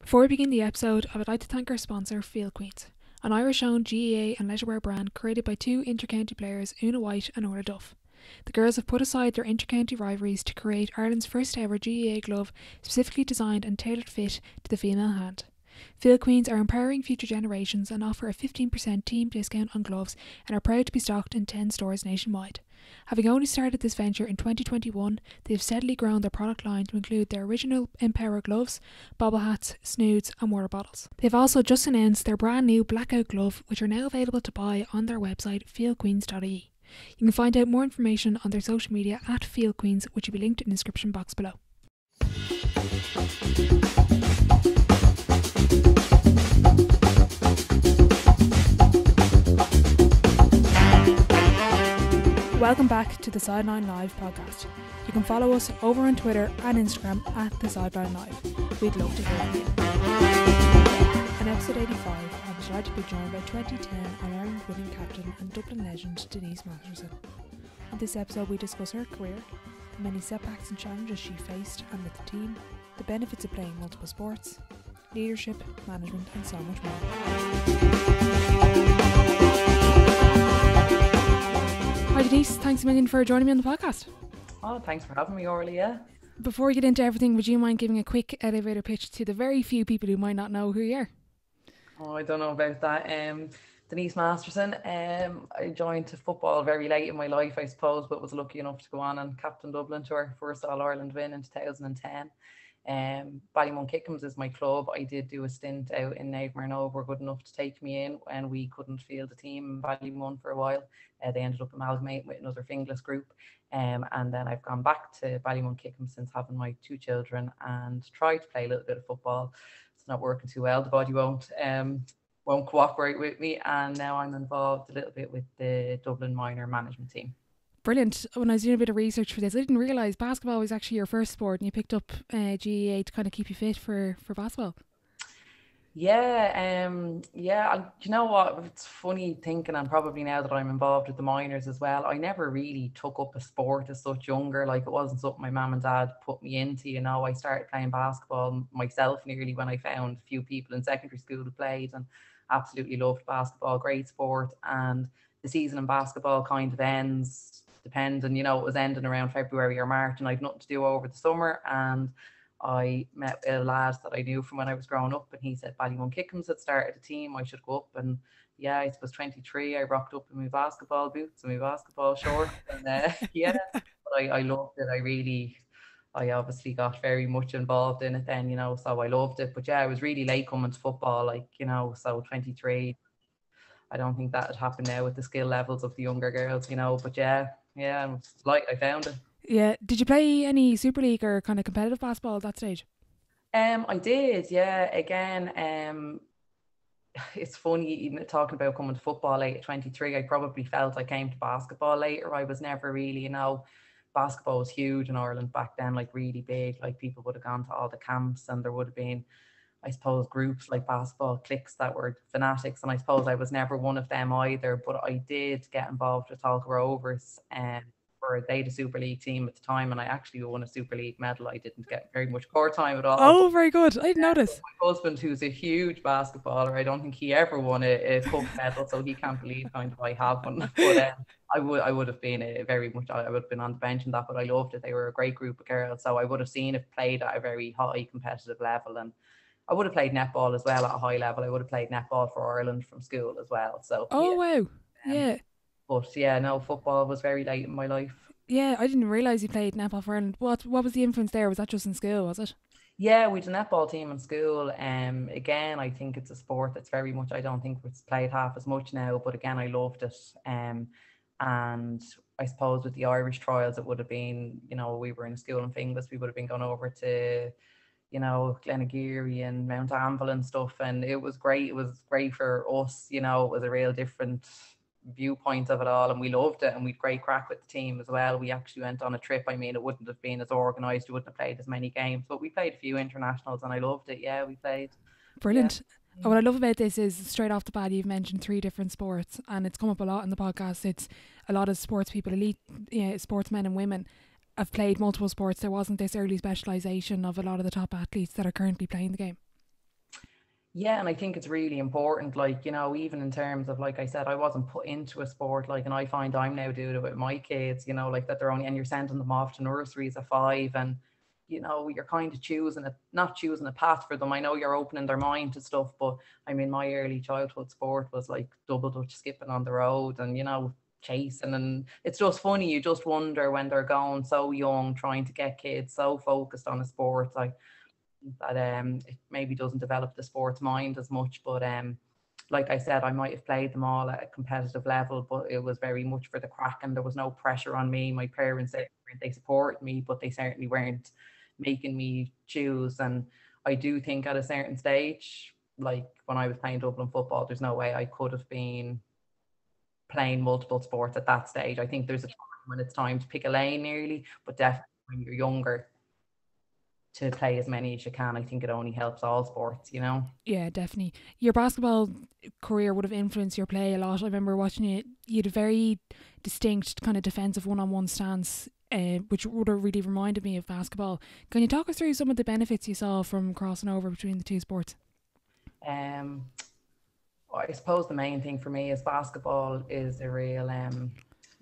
Before we begin the episode, I would like to thank our sponsor, Field Queens, an Irish-owned GAA and leisurewear brand created by two inter-county players, Una White and Orla Duff. The girls have put aside their inter-county rivalries to create Ireland's first ever GAA glove specifically designed and tailored fit to the female hand. Field Queens are empowering future generations and offer a 15% team discount on gloves and are proud to be stocked in 10 stores nationwide. Having only started this venture in 2021, they have steadily grown their product line to include their original Empower gloves, bobble hats, snoods and water bottles. They've also just announced their brand new Blackout glove, which are now available to buy on their website fieldqueens.ie. You can find out more information on their social media at Field Queens, which will be linked in the description box below. Welcome back to the Sideline Live podcast. You can follow us over on Twitter and Instagram at the Sideline Live. We'd love to hear from you. In episode 85, I'm delighted to be joined by 2010 All-Ireland winning captain and Dublin legend Denise Masterson. On this episode we discuss her career, the many setbacks and challenges she faced and with the team, the benefits of playing multiple sports, leadership, management and so much more. Hi Denise, thanks a million for joining me on the podcast. Oh, thanks for having me, Orly, yeah. Before we get into everything, would you mind giving a quick elevator pitch to the very few people who might not know who you are? Oh, I don't know about that. Denise Masterson. I joined football very late in my life, I suppose, but was lucky enough to go on and captain Dublin to our first All-Ireland win in 2010. Ballymun Kickham's is my club. I did do a stint out in Naomh were good enough to take me in when we couldn't field a team in Ballymun for a while. They ended up amalgamating with another Finglas group. And then I've gone back to Ballymun Kickham since having my two children and tried to play a little bit of football. It's not working too well. The body won't cooperate with me. And now I'm involved a little bit with the Dublin minor management team. Brilliant. When I was doing a bit of research for this, I didn't realise basketball was actually your first sport and you picked up GAA to kind of keep you fit for basketball. Yeah, you know what, it's funny thinking, and probably now that I'm involved with the minors as well, I never really took up a sport as such younger. Like, it wasn't something my mum and dad put me into, you know. I started playing basketball myself nearly when I found a few people in secondary school who played, and absolutely loved basketball, great sport. And the season in basketball kind of ends, depending, you know, it was ending around February or March, and I'd nothing to do over the summer. And I met a lad that I knew from when I was growing up, and he said Ballymun Kickham's had started a team, I should go up. And yeah, I was 23, I rocked up in my basketball boots and my basketball shorts, and but I loved it. I obviously got very much involved in it then, you know, so I loved it. But yeah, I was really late coming to football, like, you know, so 23, I don't think that would happen now with the skill levels of the younger girls, you know. But yeah, it's like I found it. Yeah. Did you play any Super League or kind of competitive basketball at that stage? I did, yeah. Again, it's funny, even talking about coming to football late at 23, I probably felt I came to basketball later. I was never really, you know, basketball was huge in Ireland back then, like really big. Like, people would have gone to all the camps, and there would have been, I suppose, groups like basketball cliques that were fanatics, and I suppose I was never one of them either. But I did get involved with Talca Rovers, they the Super League team at the time, and I actually won a Super League medal. I didn't get very much court time at all. Oh, very good. I didn't notice. My husband, who's a huge basketballer, I don't think he ever won a cup medal, so he can't believe kind of I have one. But I would have been I would have been on the bench and that, but I loved it. They were a great group of girls, so I would have seen it played at a very high competitive level, and I would have played netball as well at a high level. I would have played netball for Ireland from school as well. So wow. Yeah. But yeah, no, football was very late in my life. Yeah, I didn't realise you played netball for Ireland. What was the influence there? Was that just in school, was it? Yeah, we had a netball team in school. Again, I think it's a sport that's very much, I don't think it's played half as much now, but again, I loved it. And I suppose with the Irish trials, it would have been, you know, we were in a school in Finglas, we would have been going over to, you know, Glenageary and Mount Anvil and stuff, and it was great. It was great for us, you know. It was a real different viewpoint of it all, and we loved it, and we'd great crack with the team as well. We actually went on a trip. I mean, it wouldn't have been as organised, we wouldn't have played as many games, but we played a few internationals and I loved it. Yeah, we played. Brilliant. Yeah. And what I love about this is, straight off the bat, you've mentioned 3 different sports, and it's come up a lot in the podcast. It's a lot of sports people, elite sportsmen and women, have played multiple sports. There wasn't this early specialisation of a lot of the top athletes that are currently playing the game. Yeah, and I think it's really important, like, even in terms of, like I said, I wasn't put into a sport, like, and I find I'm now doing it with my kids, like that they're only, and you're sending them off to nurseries at 5, and, you're kind of not choosing a path for them. I know you're opening their mind to stuff, but I mean, my early childhood sport was like double dutch skipping on the road and, chasing. And it's just funny. You just wonder when they're going so young, trying to get kids so focused on a sport. Like, that it maybe doesn't develop the sports mind as much. But like I said, I might have played them all at a competitive level, but it was very much for the crack, and there was no pressure on me. My parents, they supported me, but they certainly weren't making me choose. And I do think at a certain stage, like when I was playing Dublin football, there's no way I could have been playing multiple sports at that stage. I think there's a time when it's time to pick a lane nearly, but definitely when you're younger, to play as many as you can. I think it only helps all sports, Yeah, definitely. Your basketball career would have influenced your play a lot. I remember watching it. You had a very distinct kind of defensive one-on-one stance, which would have really reminded me of basketball. Can you talk us through some of the benefits you saw from crossing over between the two sports? I suppose the main thing for me is basketball is a real,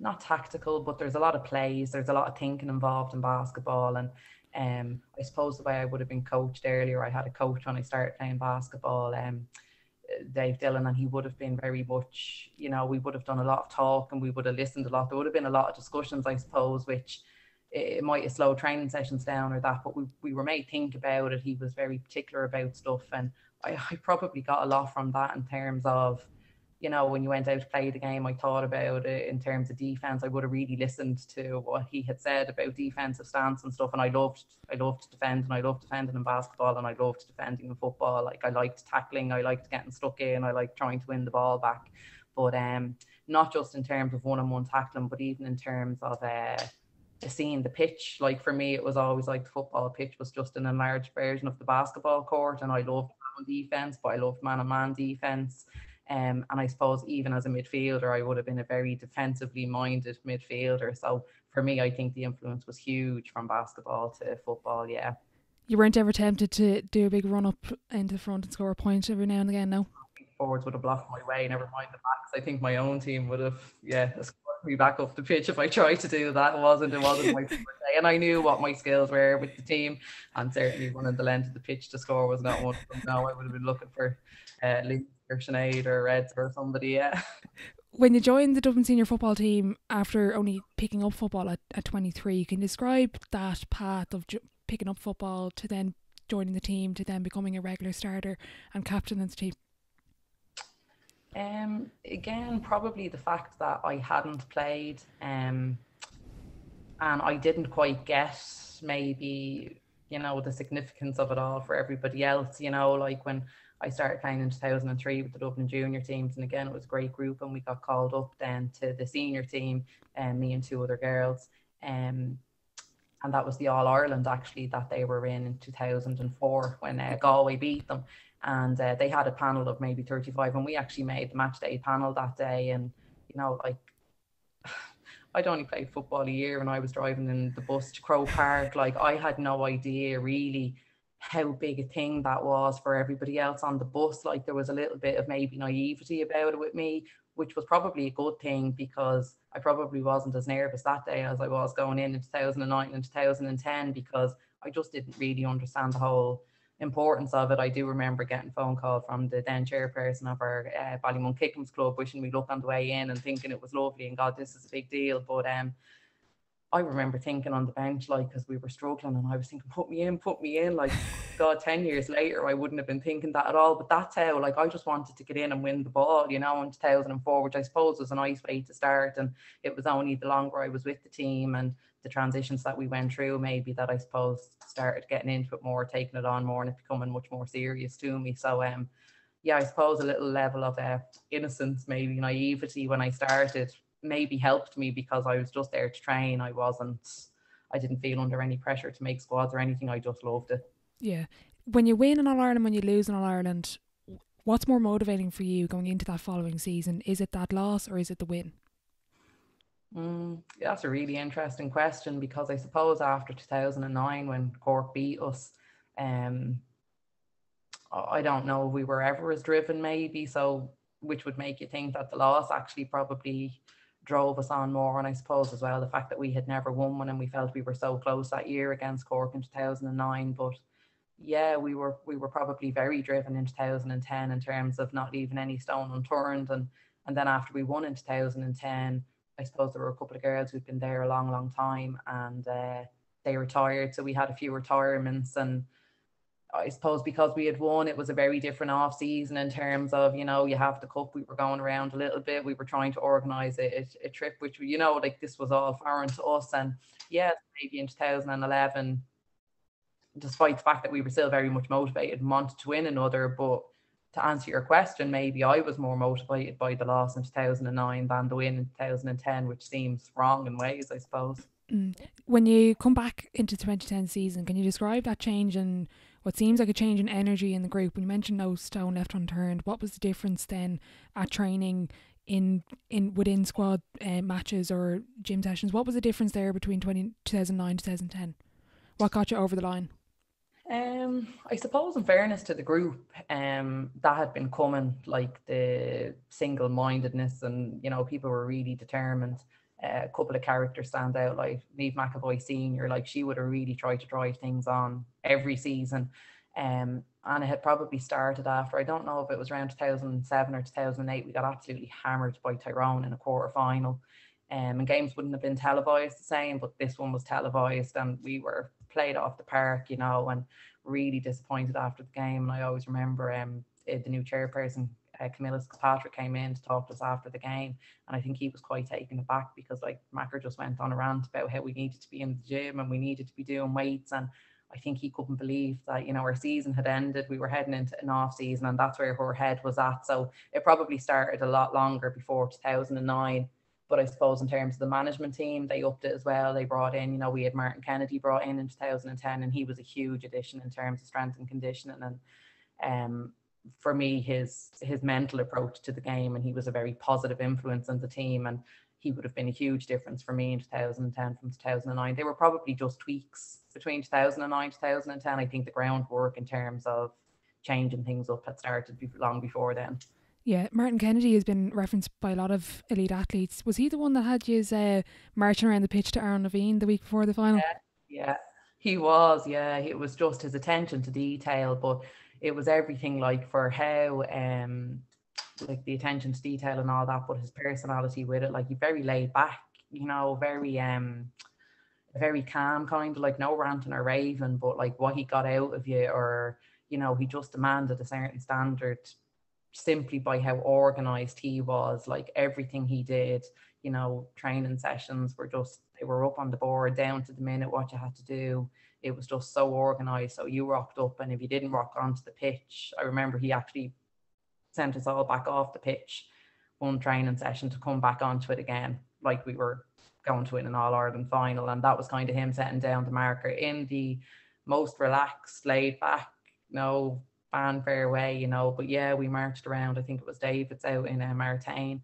not tactical, but there's a lot of plays. There's a lot of thinking involved in basketball. And I suppose the way I would have been coached earlier, I had a coach when I started playing basketball, Dave Dillon, and he would have been very much, we would have done a lot of talk and we would have listened a lot. There would have been a lot of discussions, I suppose, which it might have slowed training sessions down or that, but we were made think about it. He was very particular about stuff, and I probably got a lot from that in terms of, when you went out to play the game, I thought about it in terms of defense. I would have really listened to what he had said about defensive stance and stuff. And I loved to defend, and I loved defending in basketball, and I loved defending in football. Like, I liked tackling, I liked getting stuck in, I liked trying to win the ball back. But not just in terms of one-on-one tackling, but even in terms of seeing the pitch. Like, for me, it was always like the football pitch was just an enlarged version of the basketball court, and I loved defense, but I loved man-on-man defense. And I suppose even as a midfielder, I would have been a very defensively minded midfielder. So for me, I think the influence was huge from basketball to football. Yeah. You weren't ever tempted to do a big run up into the front and score a point every now and again, no? Forwards would have blocked my way, never mind the backs. I think my own team would have, escorted me back up the pitch if I tried to do that. It wasn't my favorite day. And I knew what my skills were with the team, and certainly running the length of the pitch to score was not one of them. No, I would have been looking for Lee or Sinead or Reds or somebody, yeah. When you joined the Dublin senior football team after only picking up football at 23, can you describe that path of picking up football to then joining the team to then becoming a regular starter and captain of the team? Again, probably the fact that I hadn't played, and I didn't quite get maybe, the significance of it all for everybody else, like when I started playing in 2003 with the Dublin junior teams, and again, it was a great group, and we got called up then to the senior team, me and two other girls, and that was the All-Ireland actually that they were in 2004 when Galway beat them. And they had a panel of maybe 35, and we actually made the match day panel that day. And, like, I'd only played football a year, and I was driving in the bus to Croke Park. Like, I had no idea really how big a thing that was for everybody else on the bus. Like, there was a little bit of maybe naivety about it with me, which was probably a good thing, because I probably wasn't as nervous that day as I was going in 2009 and 2010, because I just didn't really understand the whole importance of it. I do remember getting a phone call from the then chairperson of our Ballymun Kickham's club wishing me luck on the way in and thinking it was lovely and God, this is a big deal. But I remember thinking on the bench, like, because we were struggling, and I was thinking, put me in. Like, God, 10 years later, I wouldn't have been thinking that at all. But that's how, like, I just wanted to get in and win the ball, in 2004, which I suppose was a nice way to start. And it was only the longer I was with the team and the transitions that we went through, maybe, that I suppose started getting into it more, taking it on more, and it becoming much more serious to me. So, yeah, I suppose a little level of innocence, maybe naivety when I started, maybe helped me, because I was just there to train. I didn't feel under any pressure to make squads or anything. I just loved it. Yeah. When you win in All-Ireland, when you lose in All-Ireland, what's more motivating for you going into that following season? Is it that loss or is it the win? That's a really interesting question, because I suppose after 2009 when Cork beat us, I don't know if we were ever as driven maybe, so which would make you think that the loss actually probably drove us on more. And I suppose as well the fact that we had never won one and we felt we were so close that year against Cork in 2009. But yeah, we were probably very driven in 2010 in terms of not leaving any stone unturned. And then after we won in 2010, I suppose there were a couple of girls who'd been there a long, long time, and they retired. So we had a few retirements, and I suppose because we had won, it was a very different off season in terms of, you have the cup. We were going around a little bit. We were trying to organise a trip, which, like this was all foreign to us. And yeah, maybe in 2011, despite the fact that we were still very much motivated and wanted to win another. But to answer your question, maybe I was more motivated by the loss in 2009 than the win in 2010, which seems wrong in ways, I suppose. When you come back into 2010 season, can you describe that change in what seems like a change in energy in the group? When you mentioned no stone left unturned, what was the difference then at training in within squad matches or gym sessions? What was the difference there between 2009 2010? What got you over the line? I suppose in fairness to the group, that had been coming, like the single-mindedness, and people were really determined. A couple of characters stand out, like Niamh McAvoy Senior, like she would have really tried to drive things on every season. And it had probably started after, I don't know if it was around 2007 or 2008, we got absolutely hammered by Tyrone in a quarter final. And games wouldn't have been televised the same, but this one was televised, and we were played off the park, and really disappointed after the game. And I always remember the new chairperson, Camilla Patrick, came in to talk to us after the game, and I think he was quite taken aback because Macker just went on a rant about how we needed to be in the gym and we needed to be doing weights, and I think he couldn't believe that our season had ended. We were heading into an off season, and that's where her head was at. So it probably started a lot longer before 2009. But I suppose in terms of the management team, they upped it as well. They brought in, we had Martin Kennedy brought in 2010, and he was a huge addition in terms of strength and conditioning. And for me, his mental approach to the game, and he was a very positive influence on the team, and he would have been a huge difference for me in 2010 from 2009. They were probably just tweaks between 2009 2010. I think the groundwork in terms of changing things up had started long before then. Yeah, Martin Kennedy has been referenced by a lot of elite athletes. Was he the one that had you marching around the pitch to Aaron Levine the week before the final? Yeah, he was. Yeah, it was just his attention to detail, but it was everything, like for how like the attention to detail and all that, but his personality with it, like he's very laid back, very calm, kind of like no ranting or raving, but like what he got out of you, or he just demanded a certain standard simply by how organized he was. Like everything he did, training sessions were just, they were up on the board down to the minute what you had to do. It was just so organized. So you rocked up, and if you didn't rock onto the pitch, I remember he actually sent us all back off the pitch one training session to come back onto it again, like we were going to win an All-Ireland final. And that was kind of him setting down the marker in the most relaxed, laid back, no fanfare way, but yeah, we marched around. I think it was David's out in Martain,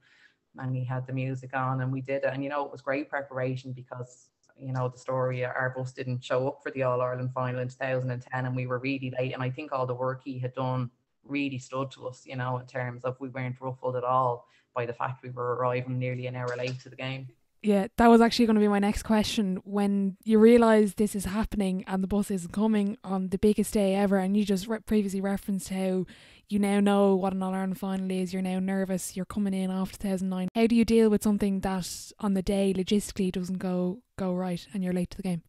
and he had the music on, and we did it. And it was great preparation because the story, our bus didn't show up for the All-Ireland final in 2010, and we were really late. And I think all the work he had done really stood to us, in terms of we weren't ruffled at all by the fact we were arriving nearly an hour late to the game. Yeah, that was actually going to be my next question. When you realise this is happening and the bus isn't coming on the biggest day ever, and you just previously referenced how you now know what an All-Ireland final is, you're now nervous, you're coming in after 2009. How do you deal with something that on the day logistically doesn't go right and you're late to the game?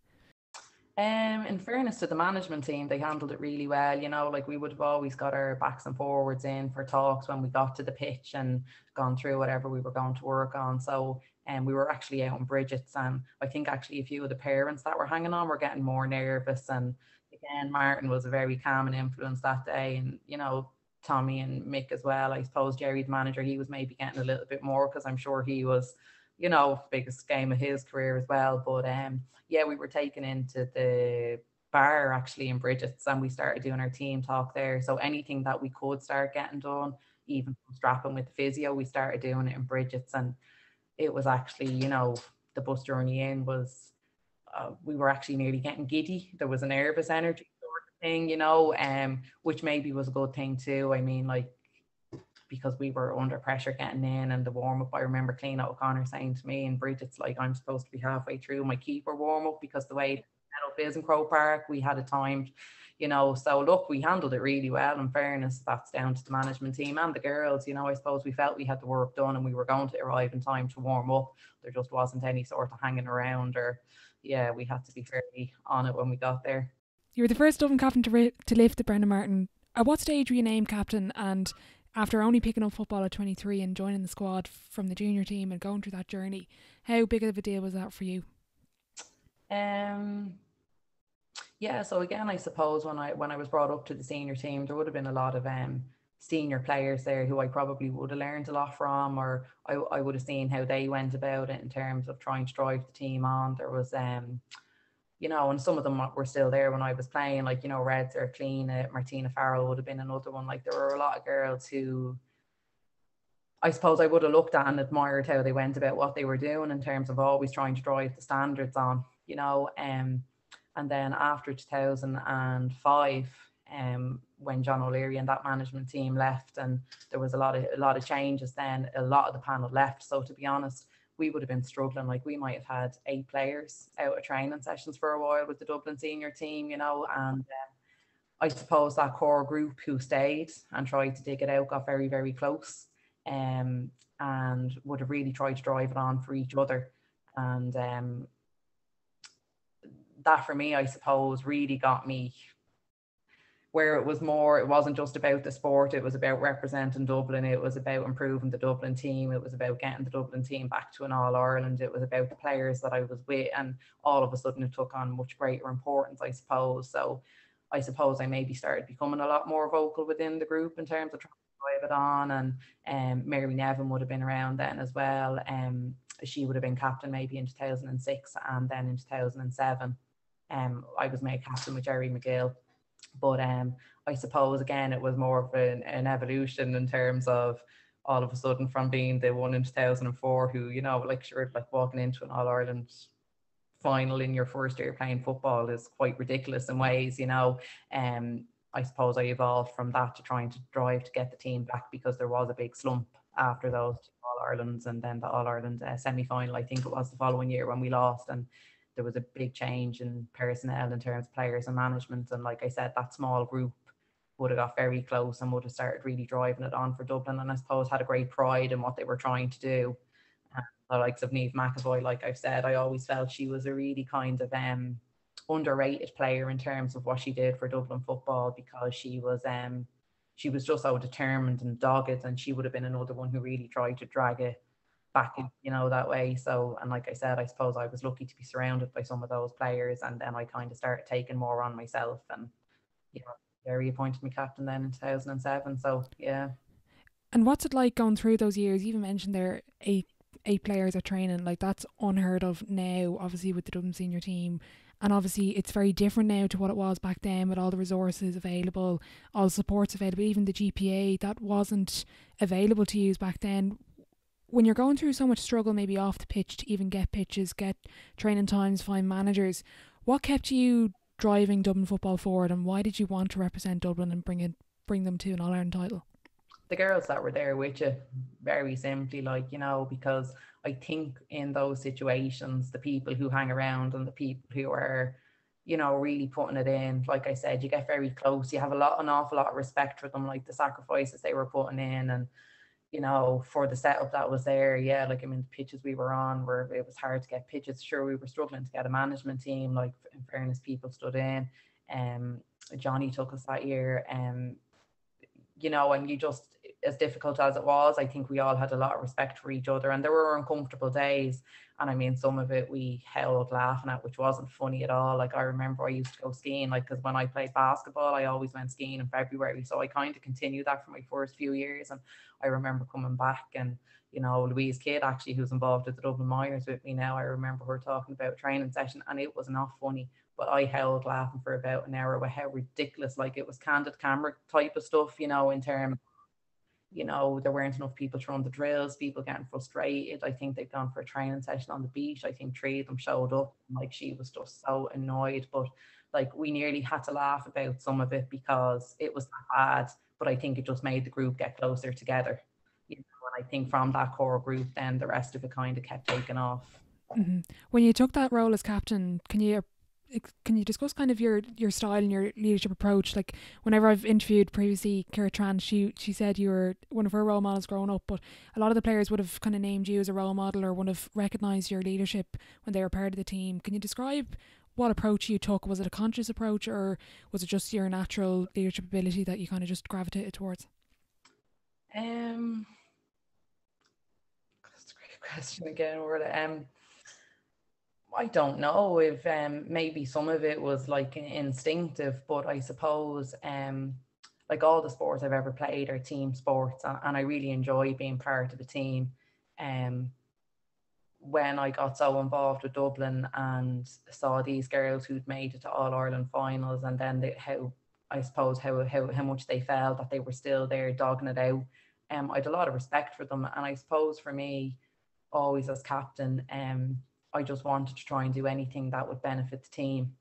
In fairness to the management team, they handled it really well. Like we would have always got our backs and forwards in for talks when we got to the pitch and gone through whatever we were going to work on. So we were actually out in Bridget's, and I think actually a few of the parents that were hanging on were getting more nervous. And again, Martin was a very calming influence that day, and Tommy and Mick as well. I suppose Jerry, the manager, he was maybe getting a little bit more because I'm sure he was, biggest game of his career as well. But yeah, we were taken into the bar actually in Bridget's, and we started doing our team talk there. So anything that we could start getting done, even strapping with the physio, we started doing it in Bridget's. And it was actually, the bus journey in was, we were actually nearly getting giddy. There was a nervous energy thing, which maybe was a good thing too. I mean, like, because we were under pressure getting in and the warm up. I remember Clean O'Connor saying to me, and Bridget's like, I'm supposed to be halfway through my keeper warm up because the way the setup is in Croke Park, we had it timed, So look, we handled it really well. In fairness, that's down to the management team and the girls. I suppose we felt we had the work done and we were going to arrive in time to warm up. There just wasn't any sort of hanging around, or we had to be fairly on it when we got there. You were the first Dublin captain to lift the Brendan Martin. At what stage were you named captain, and after only picking up football at 23 and joining the squad from the junior team and going through that journey, how big of a deal was that for you? So again, I suppose when I was brought up to the senior team, there would have been a lot of senior players there who I probably would have learned a lot from, or I would have seen how they went about it in terms of trying to drive the team on. There was and some of them were still there when I was playing, like, Reds or Clean, Martina Farrell would have been another one. Like, there were a lot of girls who I suppose I would have looked at and admired how they went about what they were doing in terms of always trying to drive the standards on, and then after 2005, when John O'Leary and that management team left, and there was a lot of changes, then a lot of the panel left. So to be honest, we would have been struggling. Like, we might have had 8 players out of training sessions for a while with the Dublin senior team, and I suppose that core group who stayed and tried to dig it out got very, very close, and would have really tried to drive it on for each other. And that for me, I suppose, really got me where it wasn't just about the sport, it was about representing Dublin, it was about improving the Dublin team, it was about getting the Dublin team back to an All-Ireland, it was about the players that I was with, and all of a sudden it took on much greater importance, I suppose. So I suppose I maybe started becoming a lot more vocal within the group in terms of trying to drive it on, and Mary Nevin would have been around then as well. She would have been captain maybe in 2006, and then in 2007 I was made captain with Jerry McGill. But I suppose, again, it was more of an evolution in terms of all of a sudden from being the one in 2004 who, like, sure, like walking into an All-Ireland final in your first year playing football is quite ridiculous in ways, I suppose I evolved from that to trying to drive to get the team back, because there was a big slump after those 2 All-Irelands, and then the All-Ireland semi-final, I think it was the following year, when we lost, and there was a big change in personnel in terms of players and management. And like I said, that small group would have got very close and would have started really driving it on for Dublin, and I suppose had a great pride in what they were trying to do. The likes of Niamh McAvoy, like I've said, I always felt she was a really kind of underrated player in terms of what she did for Dublin football, because she was just so determined and dogged, and she would have been another one who really tried to drag it back in, that way. So, and like I said, I suppose I was lucky to be surrounded by some of those players, and then I kind of started taking more on myself, and Jerry appointed me captain then in 2007. So yeah. And what's it like going through those years? You even mentioned there eight players at training, like that's unheard of now, obviously, with the Dublin senior team. And obviously it's very different now to what it was back then, with all the resources available, all the supports available, even the GPA that wasn't available to use back then. When you're going through so much struggle, maybe off the pitch, to even get pitches, get training times, find managers, what kept you driving Dublin football forward, and why did you want to represent Dublin and bring them to an All-Ireland title? The girls that were there with you, very simply, like, because I think in those situations, the people who hang around and the people who are, really putting it in, like I said, you get very close. You have an awful lot of respect for them, like the sacrifices they were putting in, and for the setup that was there. Yeah, like, I mean, the pitches we were on it was hard to get pitches. Sure, we were struggling to get a management team. Like, in fairness, people stood in. Johnny took us that year. And you just, as difficult as it was, I think we all had a lot of respect for each other, and there were uncomfortable days. And I mean, some of it we howled laughing at, which wasn't funny at all. Like, I remember I used to go skiing, like, because when I played basketball, I always went skiing in February. So I kind of continued that for my first few years. And I remember coming back, and, Louise Kidd, actually, who's involved with the Dublin Miners with me now, I remember her talking about a training session, and it was not funny. But I howled laughing for about an hour with how ridiculous, like, it was candid camera type of stuff, in terms, there weren't enough people to run the drills, people getting frustrated. I think they'd gone for a training session on the beach. I think 3 of them showed up, and, like, she was just so annoyed. But like we nearly had to laugh about some of it because it was that bad, but I think it just made the group get closer together. You know, and I think from that core group, then the rest of it kind of kept taking off. When you took that role as captain, can you discuss kind of your style and your leadership approach? Like whenever I've interviewed previously Kira Tran, she said you were one of her role models growing up, but a lot of the players would have kind of named you as a role model or would have recognised your leadership when they were part of the team. Can you describe what approach you took? Was it a conscious approach or was it just your natural leadership ability that you kind of just gravitated towards? That's a great question again, Orla. I don't know if maybe some of it was like instinctive, but I suppose like all the sports I've ever played are team sports, and I really enjoy being part of a team. When I got so involved with Dublin and saw these girls who'd made it to All Ireland finals, and then how much they felt that they were still there dogging it out. I had a lot of respect for them, and I suppose for me, always as captain, I just wanted to try and do anything that would benefit the team.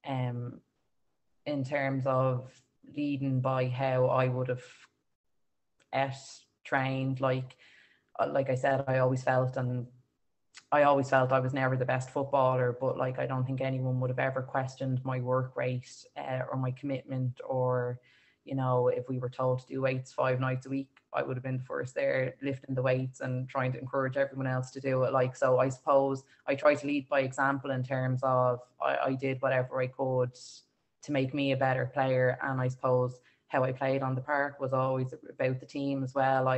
In terms of leading by how I would have trained, like I said, I always felt I was never the best footballer, but like I don't think anyone would have ever questioned my work rate or my commitment, or you know, if we were told to do weights 5 nights a week, I would have been the first there lifting the weights and trying to encourage everyone else to do it. Like, so I suppose I try to lead by example in terms of I did whatever I could to make me a better player. And I suppose how I played on the park was always about the team as well.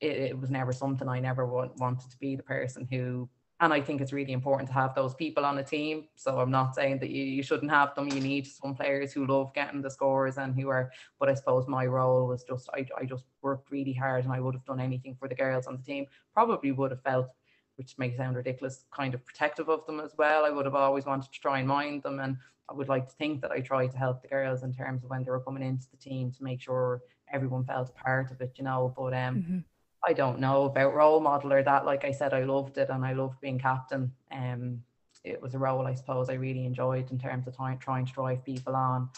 It was never something I never wanted to be the person who, and I think it's really important to have those people on a team. So I'm not saying that you shouldn't have them. You need some players who love getting the scores and who are, but I suppose my role was just, I just worked really hard and I would have done anything for the girls on the team. Probably would have felt, which may sound ridiculous, kind of protective of them as well. I would have always wanted to try and mind them. And I would like to think that I tried to help the girls in terms of when they were coming into the team to make sure everyone felt a part of it, you know, but I don't know about role model or that. Like I said, I loved it and I loved being captain. It was a role I suppose I really enjoyed in terms of trying to drive people on.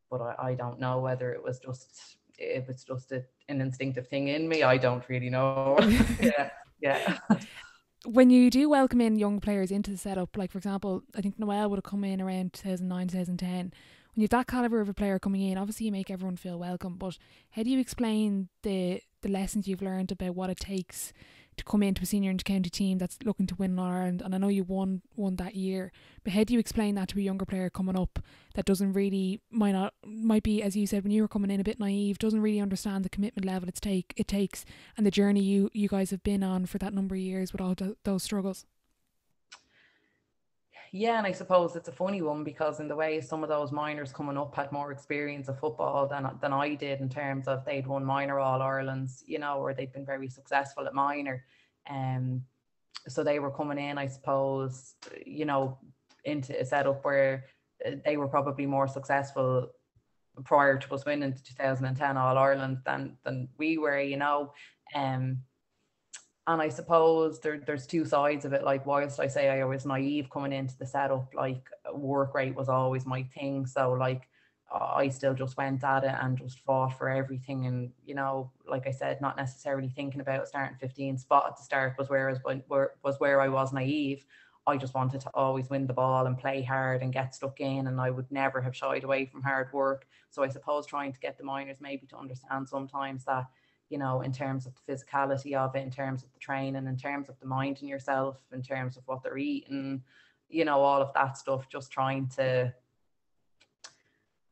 But I don't know whether it was just, if it's just an instinctive thing in me. I don't really know. Yeah. When you do welcome in young players into the setup, like for example, I think Noelle would have come in around 2009, 2010. When you have that calibre of a player coming in, obviously you make everyone feel welcome, but how do you explain the lessons you've learned about what it takes to come into a senior inter-county team that's looking to win in Ireland? And I know you won that year, but how do you explain that to a younger player coming up that doesn't really, might be, as you said, when you were coming in, a bit naive, doesn't really understand the commitment level it takes and the journey you guys have been on for that number of years with all those struggles? Yeah, and I suppose it's a funny one because in the way some of those minors coming up had more experience of football than I did, in terms of they'd won minor All Irelands, you know, or they'd been very successful at minor. So they were coming in, I suppose, you know, into a setup where they were probably more successful prior to us winning the 2010 All Ireland than we were, you know. And I suppose there's two sides of it. Like, whilst I say I was naive coming into the setup, like work rate was always my thing. So like I still just went at it and just fought for everything. And, you know, like I said, not necessarily thinking about starting 15 spot at the start was where I was naive. I just wanted to always win the ball and play hard and get stuck in. And I would never have shied away from hard work. So I suppose trying to get the minors maybe to understand sometimes that, you know, in terms of the physicality of it, in terms of the training, in terms of the minding yourself, in terms of what they're eating, you know, all of that stuff, just trying to,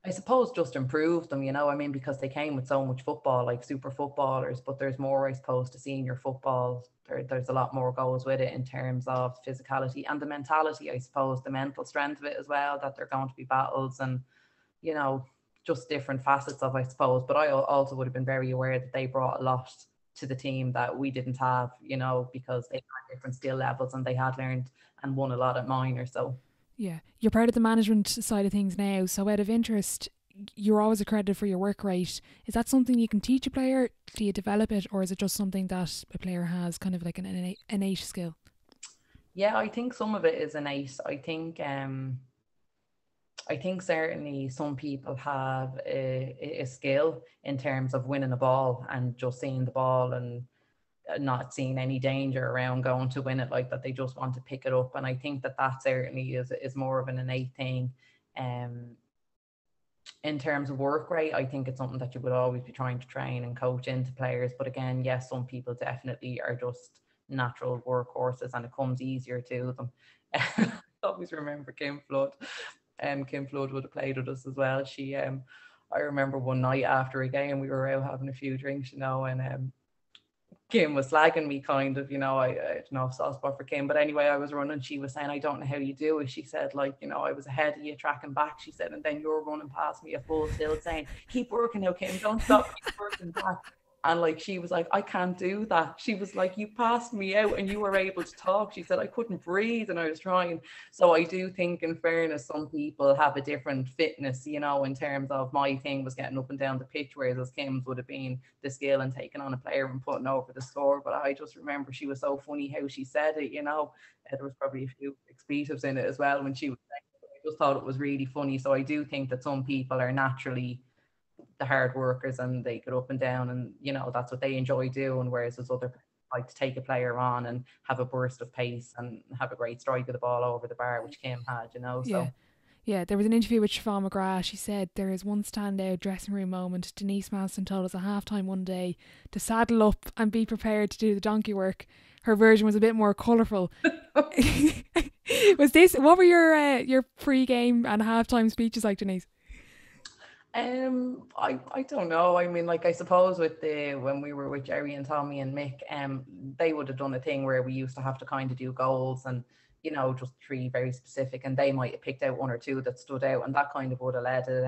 I suppose, just improve them, you know. I mean, because they came with so much football, like super footballers, but there's more, I suppose, to senior football. There's a lot more goes with it in terms of physicality and the mentality, I suppose, the mental strength of it as well, that they're going to be battles and, you know, just different facets of, I suppose. But I also would have been very aware that they brought a lot to the team that we didn't have, you know, because they had different skill levels and they had learned and won a lot at minor. So yeah, you're part of the management side of things now, so out of interest, you're always accredited for your work rate. Is that something you can teach a player? Do you develop it, or is it just something that a player has, kind of like an innate skill? Yeah, I think some of it is innate. I think I think certainly some people have a skill in terms of winning a ball and just seeing the ball and not seeing any danger around going to win it, like that they just want to pick it up. And I think that that certainly is more of an innate thing. Um, in terms of work rate, I think it's something that you would always be trying to train and coach into players. But again, yes, some people definitely are just natural workhorses and it comes easier to them. I always remember Kim Flood. Kim Flood would have played with us as well. I remember one night after a game, we were out having a few drinks, and Kim was slagging me kind of, I don't know if soft spot for Kim, but anyway, I was running. She was saying, I don't know how you do it. She said, like, I was ahead of you tracking back. She said, and then you're running past me at full tilt saying, keep working now, Kim, don't stop, keep working back. And like, she was like, I can't do that. She was like, you passed me out and you were able to talk. She said, I couldn't breathe and I was trying. So I do think, in fairness, some people have a different fitness, in terms of my thing was getting up and down the pitch, whereas Kim's would have been the skill and taking on a player and putting over the score. But I just remember she was so funny how she said it, there was probably a few expletives in it as well when she was saying it. I just thought it was really funny. So I do think that some people are naturally the hard workers and they get up and down and that's what they enjoy doing, whereas there's other like to take a player on and have a burst of pace and have a great strike of the ball over the bar, which Kim had, Yeah. so Yeah, there was an interview with Siobhan McGrath. She said there is one standout dressing room moment. Denise Masterson told us at halftime one day to saddle up and be prepared to do the donkey work. Her version was a bit more colourful. What were your pre-game and halftime speeches like, Denise? I don't know. I mean, like, I suppose when we were with Jerry and Tommy and Mick, they would have done a thing where we used to have to kind of do goals and, just three very specific, and they might have picked out one or two that stood out, and that kind of would have led it.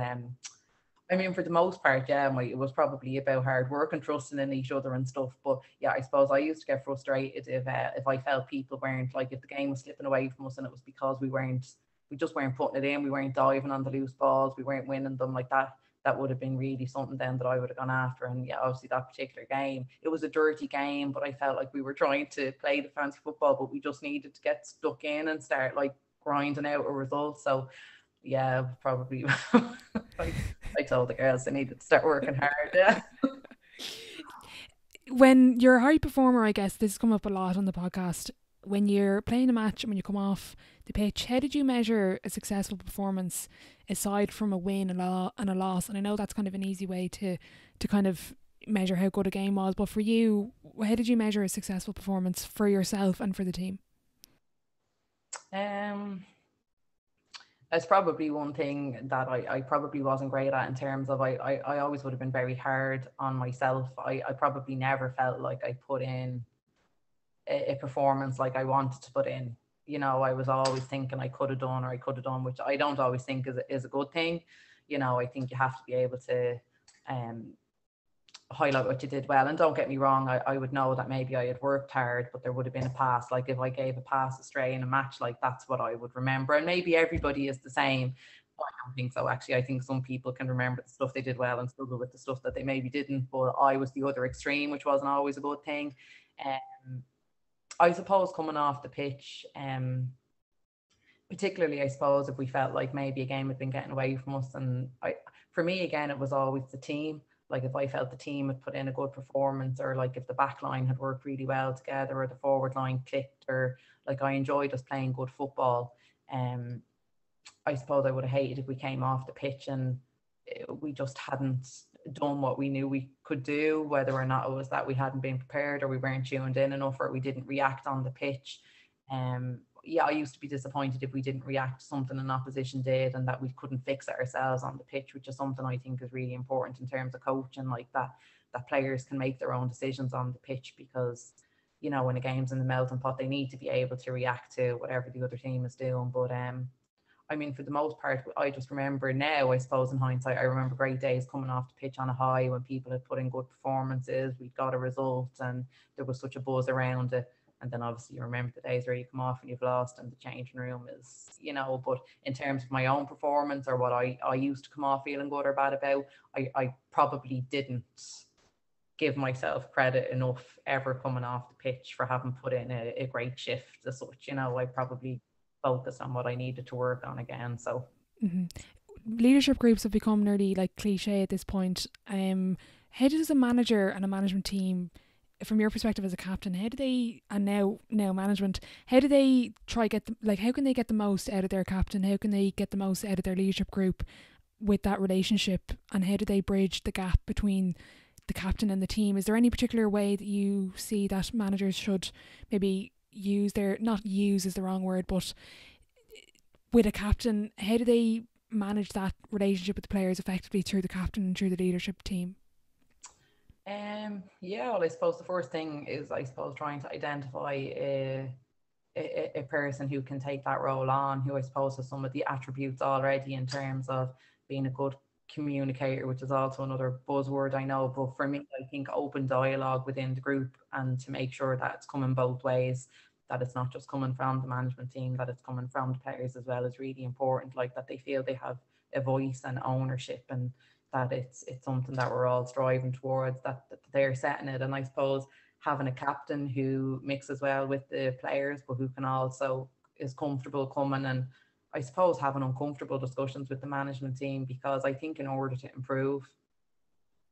I mean, for the most part, yeah, it was probably about hard work and trusting in each other and stuff. But yeah, I suppose I used to get frustrated if I felt people weren't, like, if the game was slipping away from us and it was because we just weren't putting it in, we weren't diving on the loose balls, we weren't winning them like that. That would have been really something then that I would have gone after. And yeah, obviously that particular game, it was a dirty game, but I felt like we were trying to play the fancy football, but we just needed to get stuck in and start like grinding out a result. So yeah, probably I told the girls they needed to start working hard. Yeah. When you're a high performer, I guess this has come up a lot on the podcast. When you're playing a match and when you come off the pitch, how did you measure a successful performance aside from a win and a loss? And I know that's kind of an easy way to kind of measure how good a game was, but for you, how did you measure a successful performance for yourself and for the team? That's probably one thing that I probably wasn't great at, in terms of I always would have been very hard on myself. I probably never felt like I put in a performance like I wanted to put in. I was always thinking I could have done or I could have done, which I don't always think is a good thing. I think you have to be able to highlight what you did well. And don't get me wrong, I would know that maybe I had worked hard, but there would have been a pass. Like if I gave a pass astray in a match, like that's what I would remember. And maybe everybody is the same. I don't think so, actually. I think some people can remember the stuff they did well and struggle with the stuff that they maybe didn't. But I was the other extreme, which wasn't always a good thing. I suppose coming off the pitch, particularly, I suppose, if we felt like maybe a game had been getting away from us. And for me, again, it was always the team. Like if I felt the team had put in a good performance, or like if the back line had worked really well together, or the forward line clicked, or like I enjoyed us playing good football. I suppose I would have hated if we came off the pitch and we just hadn't done what we knew we could do, whether or not it was that we hadn't been prepared or we weren't tuned in enough or we didn't react on the pitch. Yeah, I used to be disappointed if we didn't react to something an opposition did and that we couldn't fix it ourselves on the pitch, which is something I think is really important in terms of coaching, like that players can make their own decisions on the pitch, because when a game's in the melting pot, they need to be able to react to whatever the other team is doing. But I mean, for the most part, I just remember now, I suppose in hindsight, I remember great days coming off the pitch on a high when people had put in good performances, we got a result and there was such a buzz around it. And then obviously you remember the days where you come off and you've lost and the changing room is, but in terms of my own performance or what I used to come off feeling good or bad about, I probably didn't give myself credit enough ever coming off the pitch for having put in a great shift as such. I probably focused on what I needed to work on again. So Leadership groups have become nearly like cliche at this point. How does a manager and a management team, from your perspective as a captain, how do they, and now management, how do they try get how can they get the most out of their captain? How can they get the most out of their leadership group with that relationship? And how do they bridge the gap between the captain and the team? Is there any particular way that you see that managers should maybe use their, not use is the wrong word, but with a captain, how do they manage that relationship with the players effectively through the captain and through the leadership team? Yeah, well, I suppose the first thing is, trying to identify a person who can take that role on, who I suppose has some of the attributes already in terms of being a good communicator, which is also another buzzword I know. But for me, I think open dialogue within the group, and to make sure that it's coming both ways, that it's not just coming from the management team, that it's coming from the players as well, is really important. Like, that they feel they have a voice and ownership, and that it's something that we're all striving towards, that they're setting it. And I suppose having a captain who mixes well with the players, but who can also is comfortable coming and, I suppose, having uncomfortable discussions with the management team, because I think in order to improve,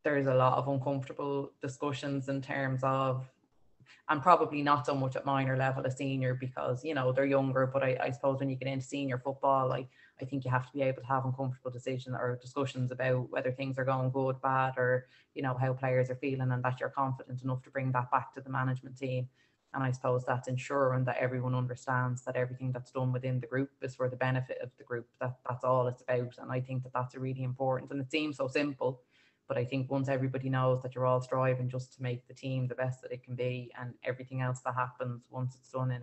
there's a lot of uncomfortable discussions in terms of, and probably not so much at minor level as senior, because, you know, they're younger. But I suppose when you get into senior football, like, I think you have to be able to have uncomfortable decisions or discussions about whether things are going good, bad, or, you know, how players are feeling, and that you're confident enough to bring that back to the management team. And I suppose that's ensuring that everyone understands that everything that's done within the group is for the benefit of the group. That's all it's about. And I think that that's a really important, and it seems so simple, but I think once everybody knows that you're all striving just to make the team the best that it can be, and everything else that happens, once it's done in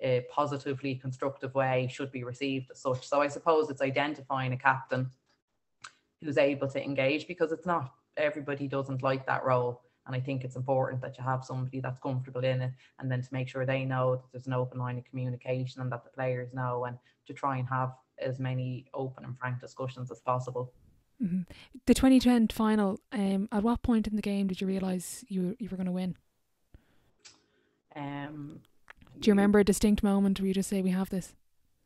a positively constructive way, should be received as such. So I suppose it's identifying a captain who's able to engage, because it's not, everybody doesn't like that role. And I think it's important that you have somebody that's comfortable in it, and then to make sure they know that there's an open line of communication, and that the players know, and to try and have as many open and frank discussions as possible. Mm-hmm. The 2010 final, at what point in the game did you realise you were going to win? Do you remember a distinct moment where you just say, we have this?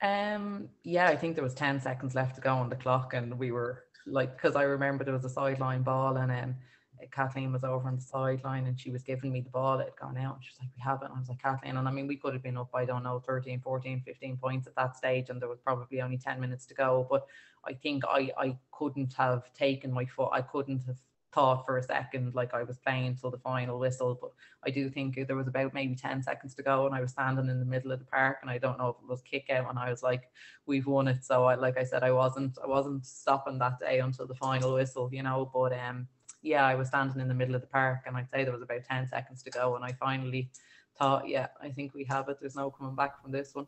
Yeah, I think there was 10 seconds left to go on the clock, and we were like, because I remember there was a sideline ball, and Kathleen was over on the sideline, and she was giving me the ball. It had gone out, and she was like, we have it. And I was like, Kathleen, and I mean, we could have been up, I don't know, 13, 14, 15 points at that stage, and there was probably only 10 minutes to go. But I think I couldn't have taken my foot. I couldn't have thought for a second like I was playing till the final whistle. But I do think there was about maybe 10 seconds to go, and I was standing in the middle of the park, and I don't know if it was kick out, and I was like, we've won it. So like I said, I wasn't stopping that day until the final whistle, you know. But yeah, I was standing in the middle of the park, and I'd say there was about 10 seconds to go, and I finally thought, yeah, I think we have it. There's no coming back from this one.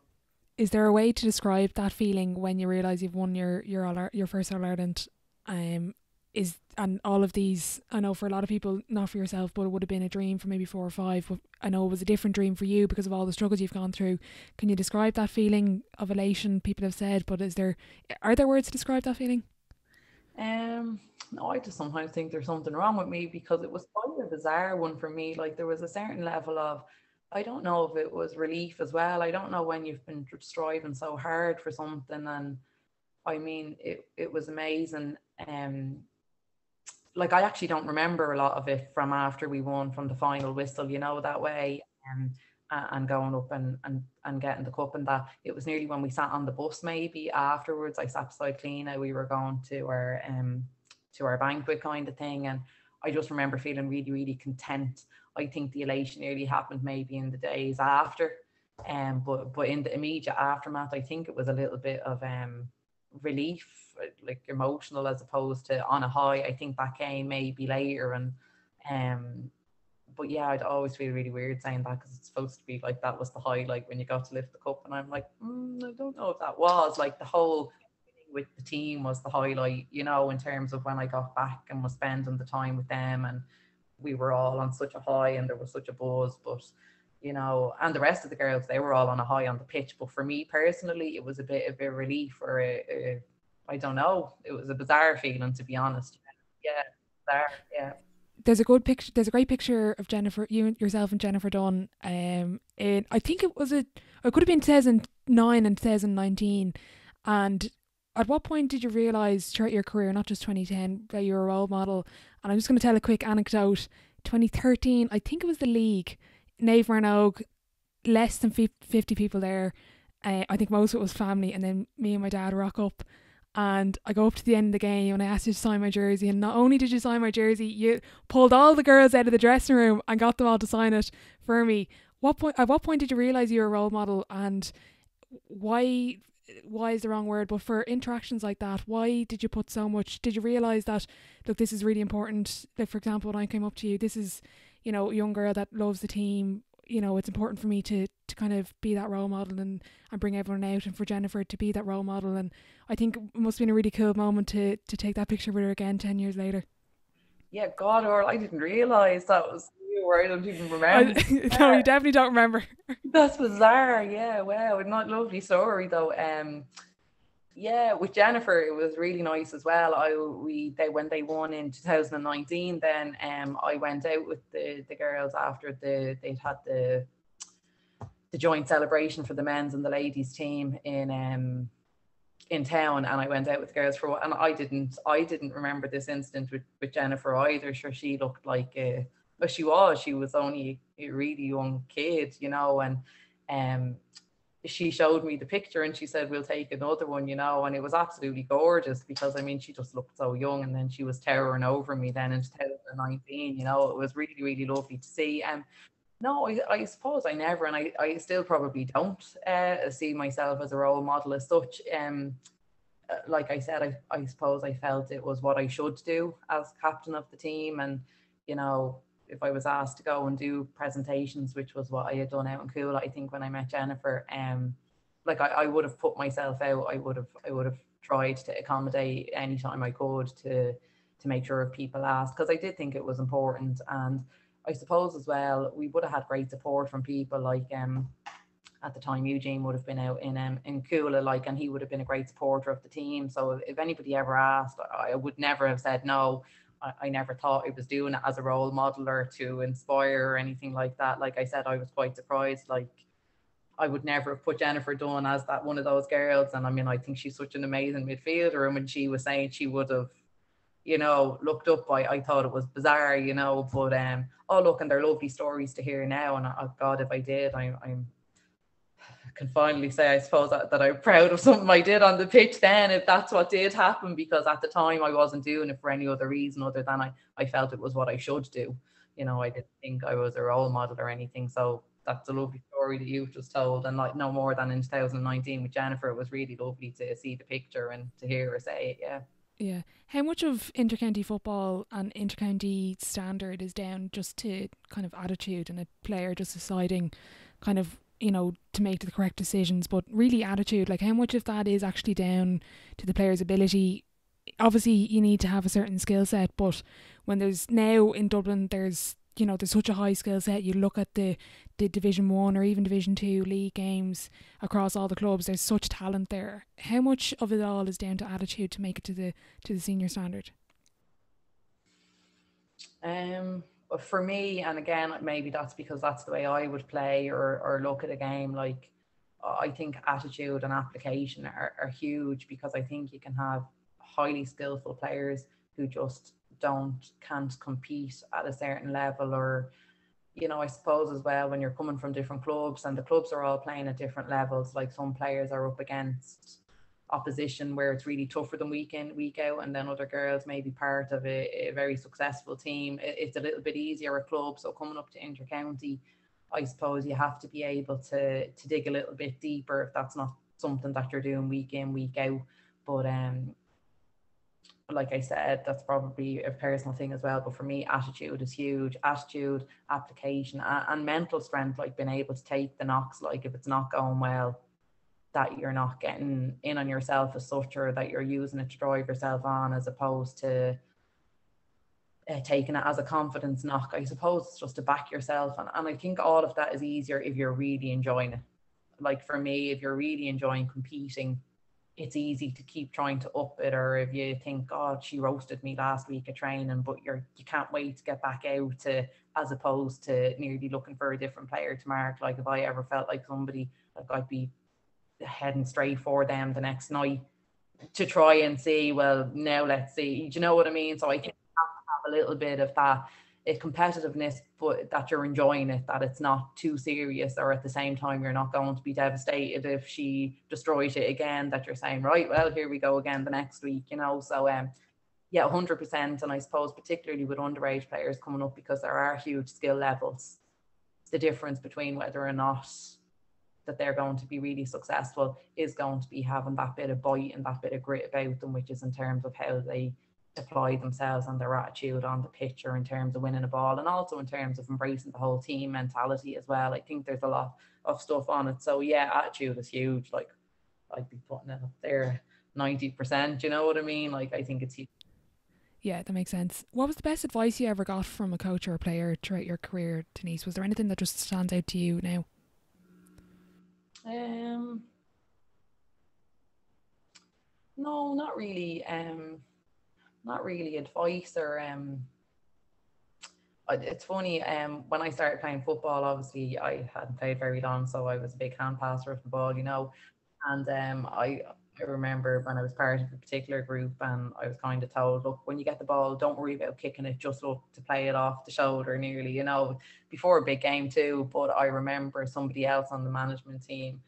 Is there a way to describe that feeling when you realise you've won your first All-Ireland? And all of these, I know for a lot of people, not for yourself, but it would have been a dream for maybe 4 or 5. But I know it was a different dream for you because of all the struggles you've gone through. Can you describe that feeling of elation? People have said, but are there words to describe that feeling? No, I just sometimes think there's something wrong with me, because it was quite a bizarre one for me. Like, there was a certain level of, I don't know if it was relief as well. I don't know, when you've been striving so hard for something, and I mean, it was amazing. Like, I actually don't remember a lot of it from after we won, from the final whistle, you know, that way. And going up and getting the cup, and that it was nearly when we sat on the bus, maybe afterwards. I sat beside Cleena, we were going to our banquet kind of thing, and I just remember feeling really, really content. I think the elation nearly happened maybe in the days after, but in the immediate aftermath, I think it was a little bit of relief, like emotional, as opposed to on a high. I think that came maybe later, and but yeah, I'd always feel really weird saying that, because it's supposed to be like that was the highlight when you got to lift the cup, and I'm like, I don't know if that was, like, the whole with the team was the highlight, you know, in terms of when I got back and was spending the time with them, and we were all on such a high, and there was such a buzz. But, you know, and the rest of the girls, they were all on a high on the pitch. But for me personally, it was a bit of a relief, or I don't know, it was a bizarre feeling, to be honest. Yeah, bizarre, yeah. There's a great picture of Jennifer, yourself and Jennifer Dunn. I think it could have been 2009 and 2019, and at what point did you realise throughout your career, not just 2010, that you were a role model? And I'm just going to tell a quick anecdote. 2013, I think it was the league, Nave Marnogue, less than 50 people there. I think most of it was family, and then me and my dad rock up, and I go up to the end of the game and I asked you to sign my jersey, and not only did you sign my jersey, you pulled all the girls out of the dressing room and got them all to sign it for me. At what point did you realise you were a role model, and why is the wrong word, but for interactions like that, why did you put so much? Did you realise that, look, this is really important? Like, for example, when I came up to you, this is, you know, a young girl that loves the team, you know, it's important for me to kind of be that role model and bring everyone out, and for Jennifer to be that role model. And I think it must have been a really cool moment to take that picture with her again 10 years later. Yeah, God, or I didn't realise that was you, or I don't even remember. No, you definitely don't remember. That's bizarre. Yeah, wow, not lovely story though. Yeah, with Jennifer, it was really nice as well. When they won in 2019, then I went out with the girls after they'd had the joint celebration for the men's and the ladies team in town, and I went out with the girls for, and I didn't remember this incident with Jennifer either. Sure, she looked like but she was only a really young kid, you know, and she showed me the picture and she said, we'll take another one, you know, and it was absolutely gorgeous because, I mean, she just looked so young, and then she was towering over me then in 2019, you know. It was really, really lovely to see. No, I suppose I never, and I still probably don't see myself as a role model as such. Like I said, I suppose I felt it was what I should do as captain of the team. And, you know, if I was asked to go and do presentations, which was what I had done out in Cool, I think when I met Jennifer, like I would have put myself out. I would have tried to accommodate any time I could to make sure if people asked, because I did think it was important. And I suppose as well, we would have had great support from people like at the time Eugene would have been out in Coola, like, and he would have been a great supporter of the team. So if anybody ever asked, I would never have said no. I never thought I was doing it as a role model or to inspire or anything like that. Like I said, I was quite surprised. Like, I would never have put Jennifer Dunn as that one of those girls. And I mean, I think she's such an amazing midfielder. And when she was saying she would have, you know, looked up, I thought it was bizarre, you know. But oh look, and they're lovely stories to hear now. And oh God, if I did, I can finally say, I suppose, that I'm proud of something I did on the pitch then, if that's what did happen, because at the time I wasn't doing it for any other reason other than I felt it was what I should do. You know, I didn't think I was a role model or anything. So that's a lovely story that you've just told. And like, no more than in 2019 with Jennifer, it was really lovely to see the picture and to hear her say it. Yeah. Yeah. How much of intercounty football and intercounty standard is down just to kind of attitude and a player just deciding kind of, you know, to make the correct decisions, but really attitude? Like, how much of that is actually down to the player's ability? Obviously you need to have a certain skill set, but when there's now in Dublin, there's, you know, there's such a high skill set. You look at the Division 1 or even Division 2 league games across all the clubs, there's such talent there. How much of it all is down to attitude to make it to the senior standard? For me, and again, maybe that's because that's the way I would play or look at a game, like, I think attitude and application are huge, because I think you can have highly skillful players who just can't compete at a certain level. Or, you know, I suppose as well, when you're coming from different clubs and the clubs are all playing at different levels, like some players are up against opposition where it's really tough for them week in, week out, and then other girls may be part of a very successful team. It's a little bit easier at club. So coming up to intercounty, I suppose you have to be able to dig a little bit deeper if that's not something that you're doing week in, week out. But like I said, that's probably a personal thing as well. But for me, attitude is huge. Attitude, application, and mental strength, like being able to take the knocks, like if it's not going well, that you're not getting in on yourself as such, or that you're using it to drive yourself on, as opposed to taking it as a confidence knock. I suppose it's just to back yourself. And I think all of that is easier if you're really enjoying it. Like for me, if you're really enjoying competing, it's easy to keep trying to up it. Or if you think, God, she roasted me last week at training, but you can't wait to get back out, to, as opposed to nearly looking for a different player to mark. Like if I ever felt like somebody, like I'd be heading straight for them the next night, to try and see, well, now let's see. Do you know what I mean? So I think you have to have a little bit of that competitiveness, but that you're enjoying it, that it's not too serious, or at the same time you're not going to be devastated if she destroys it again, that you're saying, right, well, here we go again the next week, you know. So yeah, 100%. And I suppose particularly with underage players coming up, because there are huge skill levels, the difference between whether or not that they're going to be really successful is going to be having that bit of bite and that bit of grit about them, which is in terms of how they apply themselves and their attitude on the pitch, or in terms of winning a ball, and also in terms of embracing the whole team mentality as well. I think there's a lot of stuff on it. So yeah, attitude is huge. Like, I'd be putting it up there 90%, you know what I mean? Like, I think it's huge. Yeah, that makes sense. What was the best advice you ever got from a coach or a player throughout your career, Denise? Was there anything that just stands out to you now? No, not really. Not really advice, or it's funny. When I started playing football, obviously I hadn't played very long, so I was a big hand passer of the ball, you know. And I remember when I was part of a particular group, and I was kind of told, look, when you get the ball, don't worry about kicking it, just look to play it off the shoulder nearly, you know, before a big game too. But I remember somebody else on the management team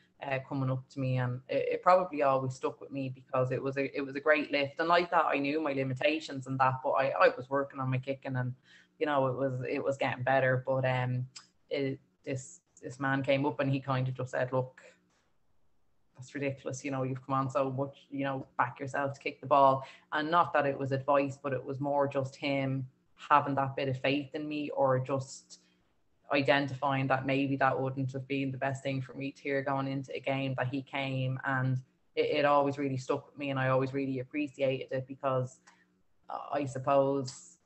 coming up to me, and it probably always stuck with me, because it was a great lift. And like that, I knew my limitations and that, but I was working on my kicking, and you know, it was getting better. But this man came up and he kind of just said, look, that's ridiculous, you know, you've come on so much, you know, back yourself to kick the ball. And not that it was advice, but it was more just him having that bit of faith in me, or just identifying that maybe that wouldn't have been the best thing for me to hear going into a game, that he came. And it always really stuck with me, and I always really appreciated it, because I suppose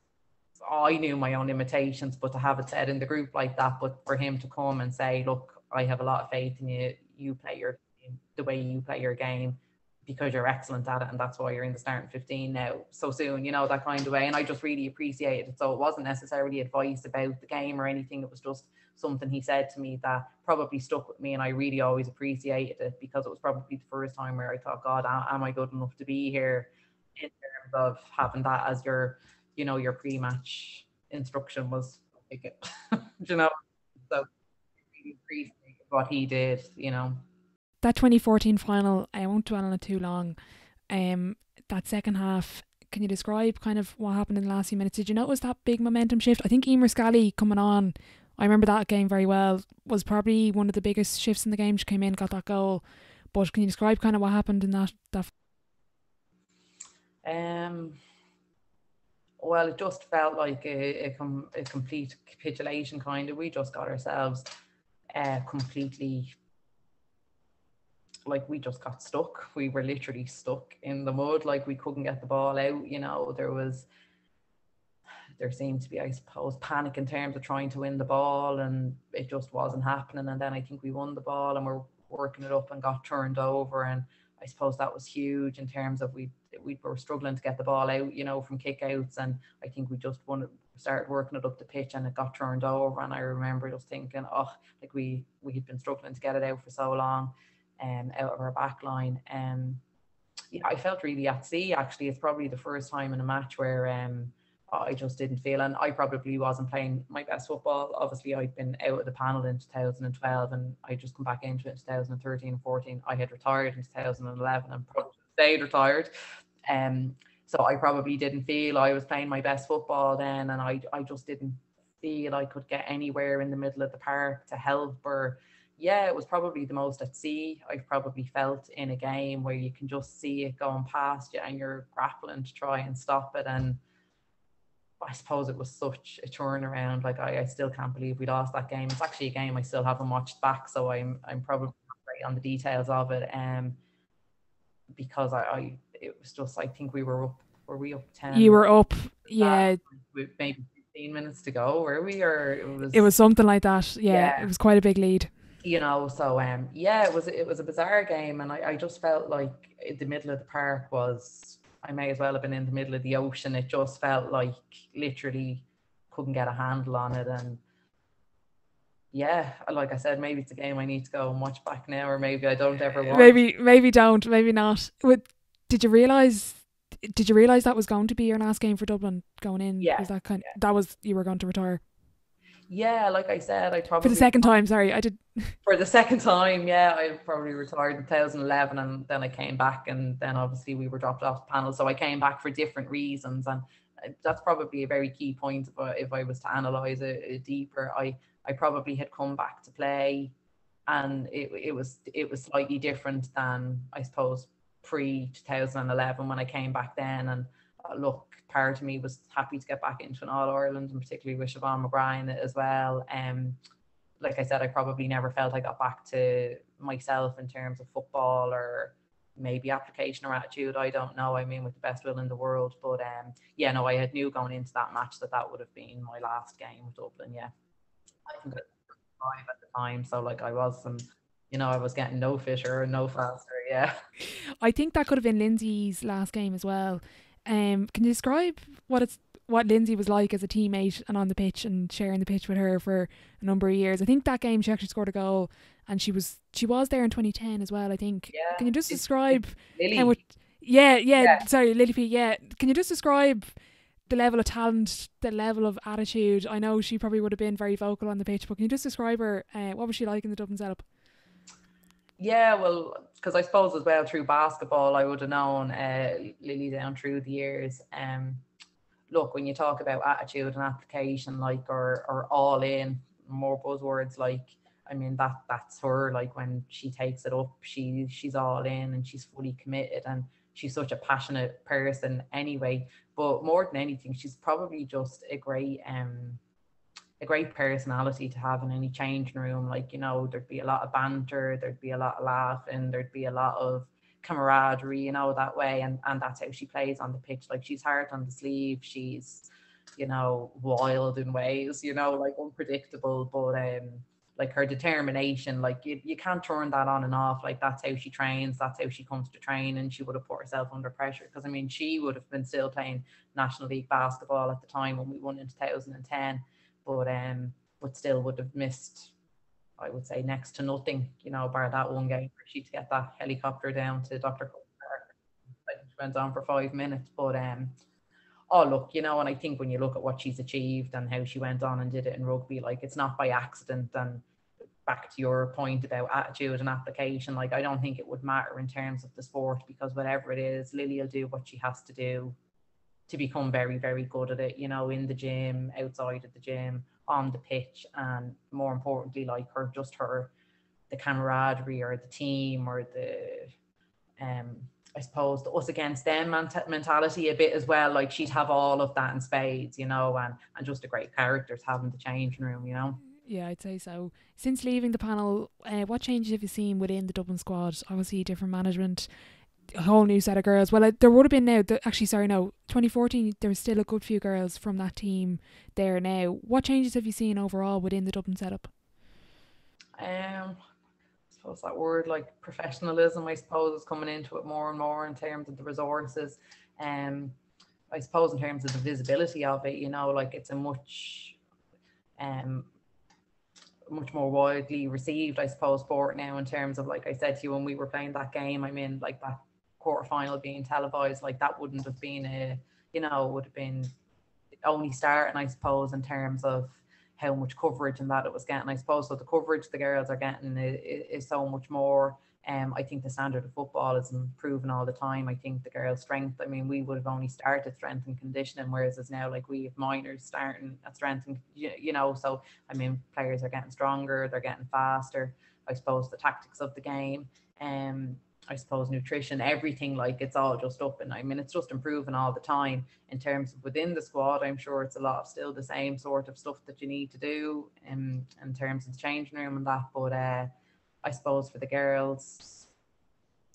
I knew my own limitations, but to have it said in the group like that, but for him to come and say, look, I have a lot of faith in you, you play your game the way you play your game, because you're excellent at it, and that's why you're in the starting 15 now so soon, you know, that kind of way. And I just really appreciated it. So it wasn't necessarily advice about the game or anything, it was just something he said to me that probably stuck with me, and I really always appreciated it, because it was probably the first time where I thought, God, am I good enough to be here, in terms of having that as your, you know, your pre-match instruction was pick it. You know, so really appreciate what he did, you know. That 2014 final, I won't dwell on it too long. That second half, can you describe kind of what happened in the last few minutes? Did you notice that big momentum shift? I think Emer Scally coming on, I remember that game very well, was probably one of the biggest shifts in the game. She came in, got that goal. But can you describe kind of what happened in that? Well, it just felt like a complete capitulation, kind of. We just got ourselves completely, like, we just got stuck. We were literally stuck in the mud, like we couldn't get the ball out, you know. There seemed to be, I suppose, panic in terms of trying to win the ball, and it just wasn't happening. And then I think we won the ball and we're working it up and got turned over, and I suppose that was huge in terms of we were struggling to get the ball out, you know, from kickouts. And I think we just started working it up the pitch, and it got turned over. And I remember just thinking, oh, like we had been struggling to get it out for so long, out of our back line. Yeah, I felt really at sea, actually. It's probably the first time in a match where I just didn't feel, and I probably wasn't playing my best football. Obviously, I'd been out of the panel in 2012, and I just come back into it in 2013 and 14. I had retired in 2011 and probably stayed retired. So I probably didn't feel I was playing my best football then, and I just didn't feel I could get anywhere in the middle of the park to help. Or yeah, it was probably the most at sea I've probably felt in a game, where you can just see it going past you and you're grappling to try and stop it. And I suppose it was such a turnaround. Like, I still can't believe we lost that game. It's actually a game I still haven't watched back, so I'm probably not great on the details of it. Because it was just, I think we were up. Were we up 10? You were up, yeah. With maybe 15 minutes to go, were we? Or it was something like that. Yeah, it was quite a big lead. You know, so yeah, it was a bizarre game, and I just felt like the middle of the park was, I may as well have been in the middle of the ocean. It just felt like literally couldn't get a handle on it. And yeah, like I said, maybe it's a game I need to go and watch back now, or maybe I don't ever watch. Maybe don't, maybe not. Did you realise? Did you realise that was going to be your last game for Dublin going in? Yeah. Was that that was you were going to retire Yeah, like I said, I for the probably second time? Sorry, I did. for the second time, yeah, I probably retired in 2011, and then I came back, and then obviously we were dropped off the panel, so I came back for different reasons, and that's probably a very key point. If I was to analyze it deeper, I probably had come back to play, and it was slightly different than, I suppose, pre 2011 when I came back then. And look, part of me was happy to get back into an All Ireland, and particularly with Siobhan McBrien as well. Like I said, I probably never felt I got back to myself in terms of football, or maybe application or attitude. I don't know. I mean, with the best will in the world, but yeah, no, I had knew going into that match that would have been my last game with Dublin. Yeah, I think I was 5 at the time, so like I wasn't, I was getting no fitter and no faster. Yeah. I think that could have been Lindsay's last game as well. Can you describe what Lindsay was like as a teammate and on the pitch and sharing the pitch with her for a number of years? I think that game she actually scored a goal, and she was there in 2010 as well, I think. Yeah. Can you just describe Lily? how much? Yeah. Sorry, Lily P. Yeah. Can you just describe the level of talent, the level of attitude? I know she probably would have been very vocal on the pitch, but can you just describe her? What was she like in the Dublin setup? Yeah, well, because I suppose as well through basketball, I would have known Lily down through the years. Look, when you talk about attitude and application, like, or all in, more buzzwords, like, I mean, that's her. Like, when she takes it up, she's all in, and she's fully committed, and she's such a passionate person anyway. But more than anything, she's probably just a great personality to have in any changing room. Like, there'd be a lot of banter, there'd be a lot of laughing, there'd be a lot of camaraderie, that way. And that's how she plays on the pitch. Like, she's hard on the sleeve, she's, wild in ways, like unpredictable, but like her determination, like you can't turn that on and off. Like, that's how she trains, that's how she comes to train, and she would have put herself under pressure, because I mean, she would have been still playing National League basketball at the time when we won in 2010, but still would have missed, I would say, next to nothing, bar that one game for she to get that helicopter down to Dr. Park. Like, it went on for 5 minutes, but oh look, and I think when you look at what she's achieved and how she went on and did it in rugby, like, it's not by accident. And back to your point about attitude and application, like, I don't think it would matter in terms of the sport, because whatever it is, Lily will do what she has to do to become very, very good at it, in the gym, outside of the gym, on the pitch, and more importantly, like, the camaraderie, or the team, or the, I suppose, the us against them mentality a bit as well. Like, she'd have all of that in spades, and just a great character to have in the changing room, Yeah, I'd say so. Since leaving the panel, what changes have you seen within the Dublin squad? Obviously, different management, a whole new set of girls. Well, there would have been now. Actually, sorry, no. 2014, there was still a good few girls from that team there now. What changes have you seen overall within the Dublin setup? I suppose that word, like, professionalism, I suppose, is coming into it more and more in terms of the resources. I suppose in terms of the visibility of it, like, it's a much more widely received, I suppose, sport now, in terms of, like I said to you, when we were playing that game, I mean, like, that quarterfinal being televised, like, that wouldn't have been would have been only starting, I suppose, in terms of how much coverage and that it was getting, I suppose. So the coverage the girls are getting is so much more. I think the standard of football is improving all the time. I think the girls' strength, I mean, we would have only started strength and conditioning, whereas it's now, like, we have minors starting at strength and, so, I mean, players are getting stronger, they're getting faster. I suppose the tactics of the game, I suppose nutrition, everything, like, it's all just up, and I mean, it's just improving all the time. In terms of within the squad, I'm sure it's a lot of still the same sort of stuff that you need to do in terms of the changing room and that, but I suppose for the girls,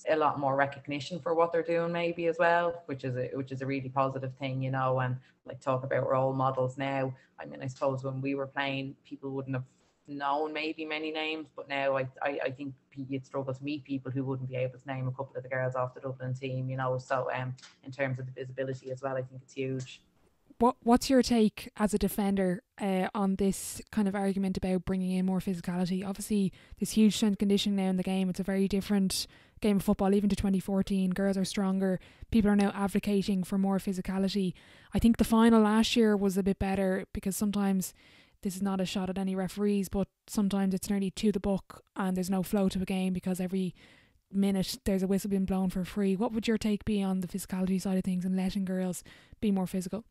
a lot more recognition for what they're doing maybe as well, which is a really positive thing, and, like, talk about role models now. I mean, I suppose when we were playing, people wouldn't have known maybe many names, but now I think you'd struggle to meet people who wouldn't be able to name a couple of the girls off the Dublin team, so in terms of the visibility as well, I think it's huge. What's your take as a defender on this kind of argument about bringing in more physicality? Obviously, there's huge strength conditioning now in the game. It's a very different game of football, even to 2014. Girls are stronger. People are now advocating for more physicality. I think the final last year was a bit better because sometimes, this is not a shot at any referees, but sometimes it's nearly to the book and there's no flow to a game because every minute there's a whistle being blown for free. What would your take be on the physicality side of things and letting girls be more physical?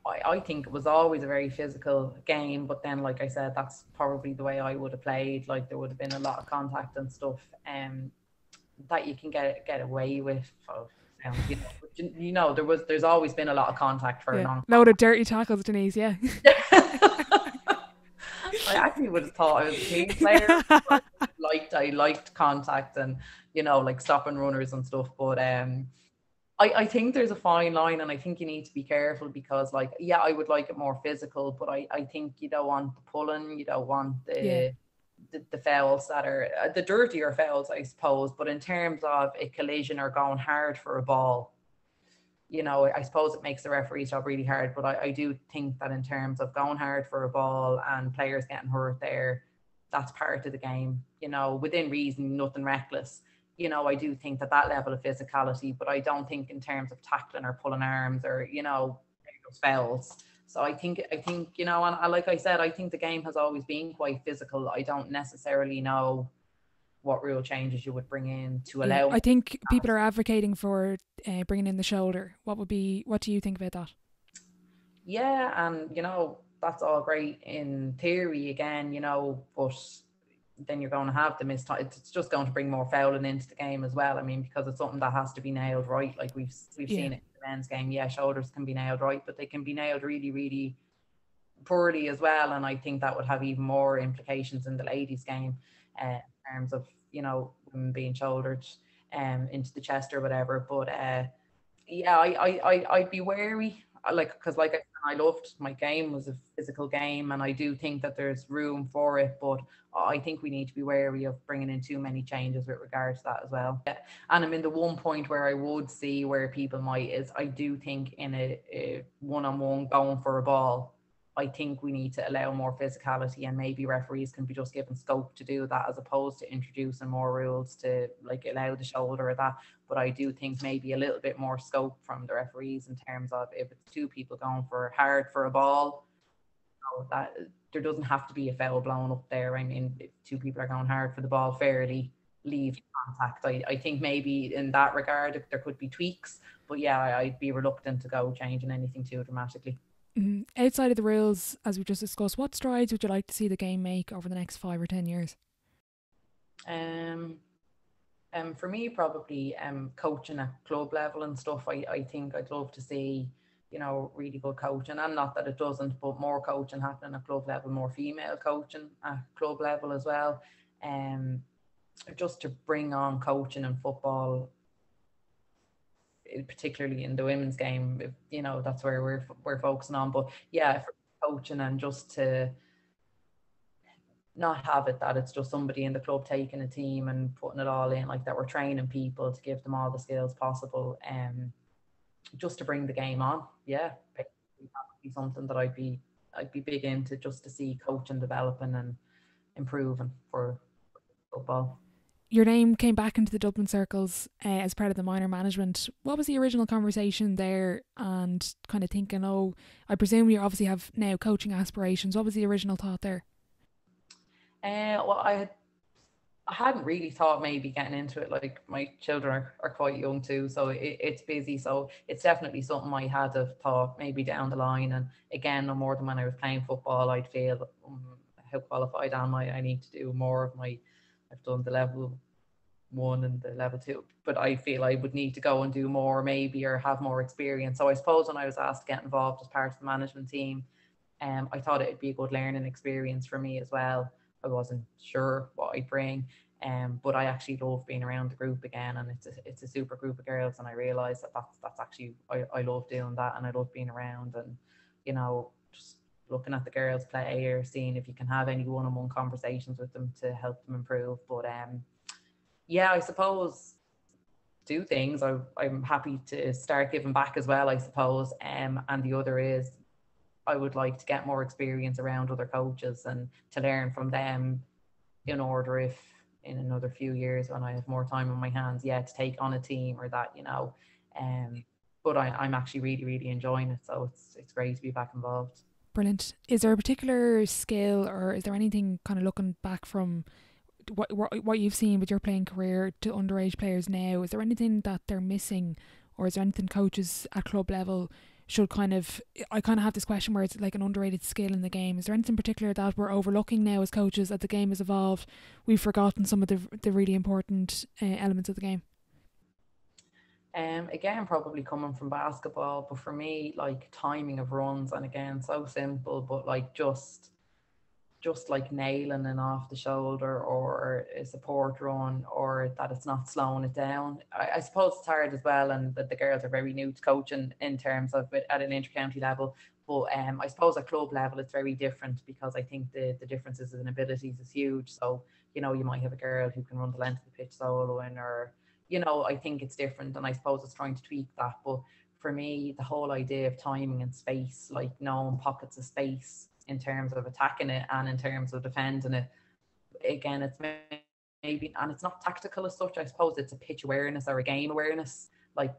I think it was always a very physical game, but then, like I said, that's probably the way I would have played. Like, there would have been a lot of contact and stuff that you can get away with. So, there's always been a lot of contact for a long load of dirty tackles, Denise. Yeah. I actually would have thought I was a team player. I liked contact and, like stopping runners and stuff. But I think there's a fine line, and I think you need to be careful because, like, yeah, I would like it more physical, but I think you don't want the pulling, you don't want the fouls that are the dirtier fouls, I suppose. But in terms of a collision or going hard for a ball, I suppose it makes the referee's job really hard. But I do think that in terms of going hard for a ball and players getting hurt there, that's part of the game, within reason, nothing reckless. I do think that level of physicality, but I don't think in terms of tackling or pulling arms or, those fouls. So I think, and like I said, I think the game has always been quite physical. I don't necessarily know what rule changes you would bring in to allow. I think people are advocating for bringing in the shoulder. What do you think about that? Yeah, and, that's all great in theory again, but then you're going to have the missed time. It's just going to bring more fouling into the game as well. I mean, because it's something that has to be nailed right. Like we've seen it in the men's game. Yeah, shoulders can be nailed right, but they can be nailed really, really poorly as well. And I think that would have even more implications in the ladies' game in terms of, women being shouldered into the chest or whatever. But yeah, I'd be wary. Because like I loved my game, was a physical game, and I do think that there's room for it, but I think we need to be wary of bringing in too many changes with regard to that as well. Yeah. And I mean, the one point where I would see where people might is, I do think in a one-on-one going for a ball, I think we need to allow more physicality, and maybe referees can be just given scope to do that, as opposed to introducing more rules to like allow the shoulder or that. But I do think maybe a little bit more scope from the referees in terms of if it's two people going for hard for a ball, that there doesn't have to be a foul blown up there. I mean, if two people are going hard for the ball fairly, leave contact. I think maybe in that regard there could be tweaks, but yeah, I'd be reluctant to go changing anything too dramatically. Mm-hmm. Outside of the rules, as we just discussed, what strides would you like to see the game make over the next 5 or 10 years? For me, probably coaching at club level and stuff. I think I'd love to see, really good coaching, and not that it doesn't, but more coaching happening at club level, more female coaching at club level as well. Just to bring on coaching in football, particularly in the women's game, that's where we're focusing on. But yeah, for coaching, and just to not have it that it's just somebody in the club taking a team and putting it all in, like that we're training people to give them all the skills possible, just to bring the game on. Yeah, that would be something that I'd be big into, just to see coaching developing and improving for football. Your name came back into the Dublin circles as part of the minor management. What was the original conversation there, and kind of thinking, I presume you obviously have now coaching aspirations. What was the original thought there? Well, I hadn't really thought maybe getting into it. Like, my children are quite young too, so it's busy. So it's definitely something I had have thought maybe down the line. And again, no more than when I was playing football, I'd feel how qualified am I? I need to do more of I've done the level 1 and the level 2, but I feel I would need to go and do more maybe, or have more experience. So I suppose when I was asked to get involved as part of the management team, I thought it'd be a good learning experience for me as well. I wasn't sure what I'd bring, but I actually love being around the group again, and it's a super group of girls, and I realised that's actually I love doing that, and I love being around, and just looking at the girls play, or seeing if you can have any one-on-one conversations with them to help them improve. But yeah, I suppose do things, I'm happy to start giving back as well, I suppose. And the other is I would like to get more experience around other coaches and to learn from them, in order, if in another few years when I have more time on my hands, yeah, to take on a team or that, you know. But I'm actually really, really enjoying it. So it's great to be back involved. Brilliant. Is there a particular skill, or is there anything kind of looking back from what you've seen with your playing career to underage players now? Is there anything that they're missing, or is there anything coaches at club level should kind of, I kind of have this question where it's like an underrated skill in the game. Is there anything particular that we're overlooking now as coaches as the game has evolved? We've forgotten some of the really important elements of the game. Again, probably coming from basketball, but for me, like timing of runs, and again, so simple, but like just like nailing an off the shoulder or a support run, or that it's not slowing it down. I suppose it's hard as well, and that the girls are very new to coaching in terms of it at an intercounty level. But I suppose at club level it's very different, because I think the differences in abilities is huge. So, you know, you might have a girl who can run the length of the pitch soloing, or, you know, I think it's different, and I suppose it's trying to tweak that. But for me, the whole idea of timing and space, like knowing pockets of space in terms of attacking it and in terms of defending it, again, it's maybe, and it's not tactical as such, I suppose it's a pitch awareness or a game awareness, like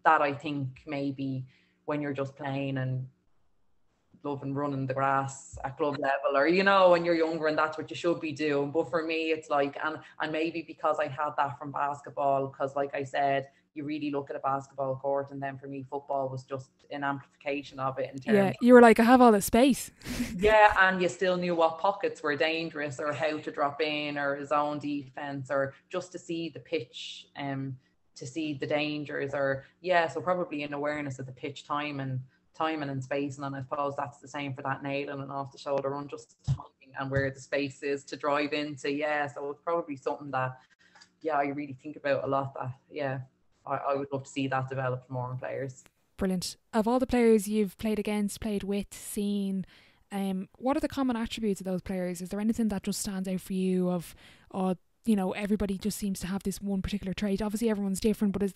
that. I think maybe when you're just playing and loving running the grass at club level, or, you know, when you're younger and that's what you should be doing. But for me, it's like, and maybe because I had that from basketball, because like I said, you really look at a basketball court, and then for me football was just an amplification of it in terms. Yeah, you were like, I have all this space. Yeah, and you still knew what pockets were dangerous, or how to drop in, or his own defense, or just to see the pitch, to see the dangers, or yeah, so probably an awareness of the pitch timing and spacing. And I suppose that's the same for that nailing and off the shoulder run, just timing and where the space is to drive into. Yeah, so it's probably something that, yeah, I really think about a lot. That, yeah, I would love to see that developed more in players. Brilliant. Of all the players you've played against, played with, seen, what are the common attributes of those players? Is there anything that just stands out for you of, you know, everybody just seems to have this one particular trait? Obviously everyone's different, but is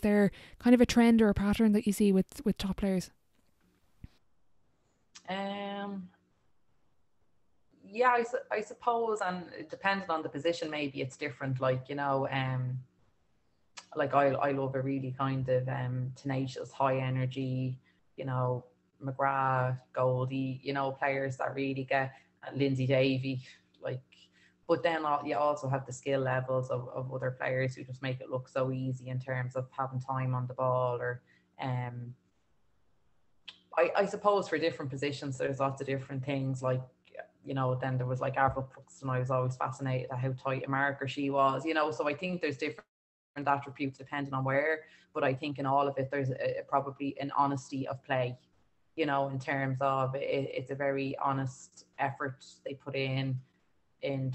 there kind of a trend or a pattern that you see with top players? Yeah, I suppose, and depending on the position, maybe it's different. Like, you know, like I love a really kind of tenacious, high energy, you know, McGrath, Goldie, you know, players that really get, Lindsay Davy, like. But then you also have the skill levels of other players who just make it look so easy in terms of having time on the ball, or I suppose for different positions there's lots of different things. Like, you know, then there was like Avril Brooks, and I was always fascinated at how tight a marker she was, you know. So I think there's different attributes depending on where, but I think in all of it there's probably an honesty of play, you know, in terms of it's a very honest effort they put in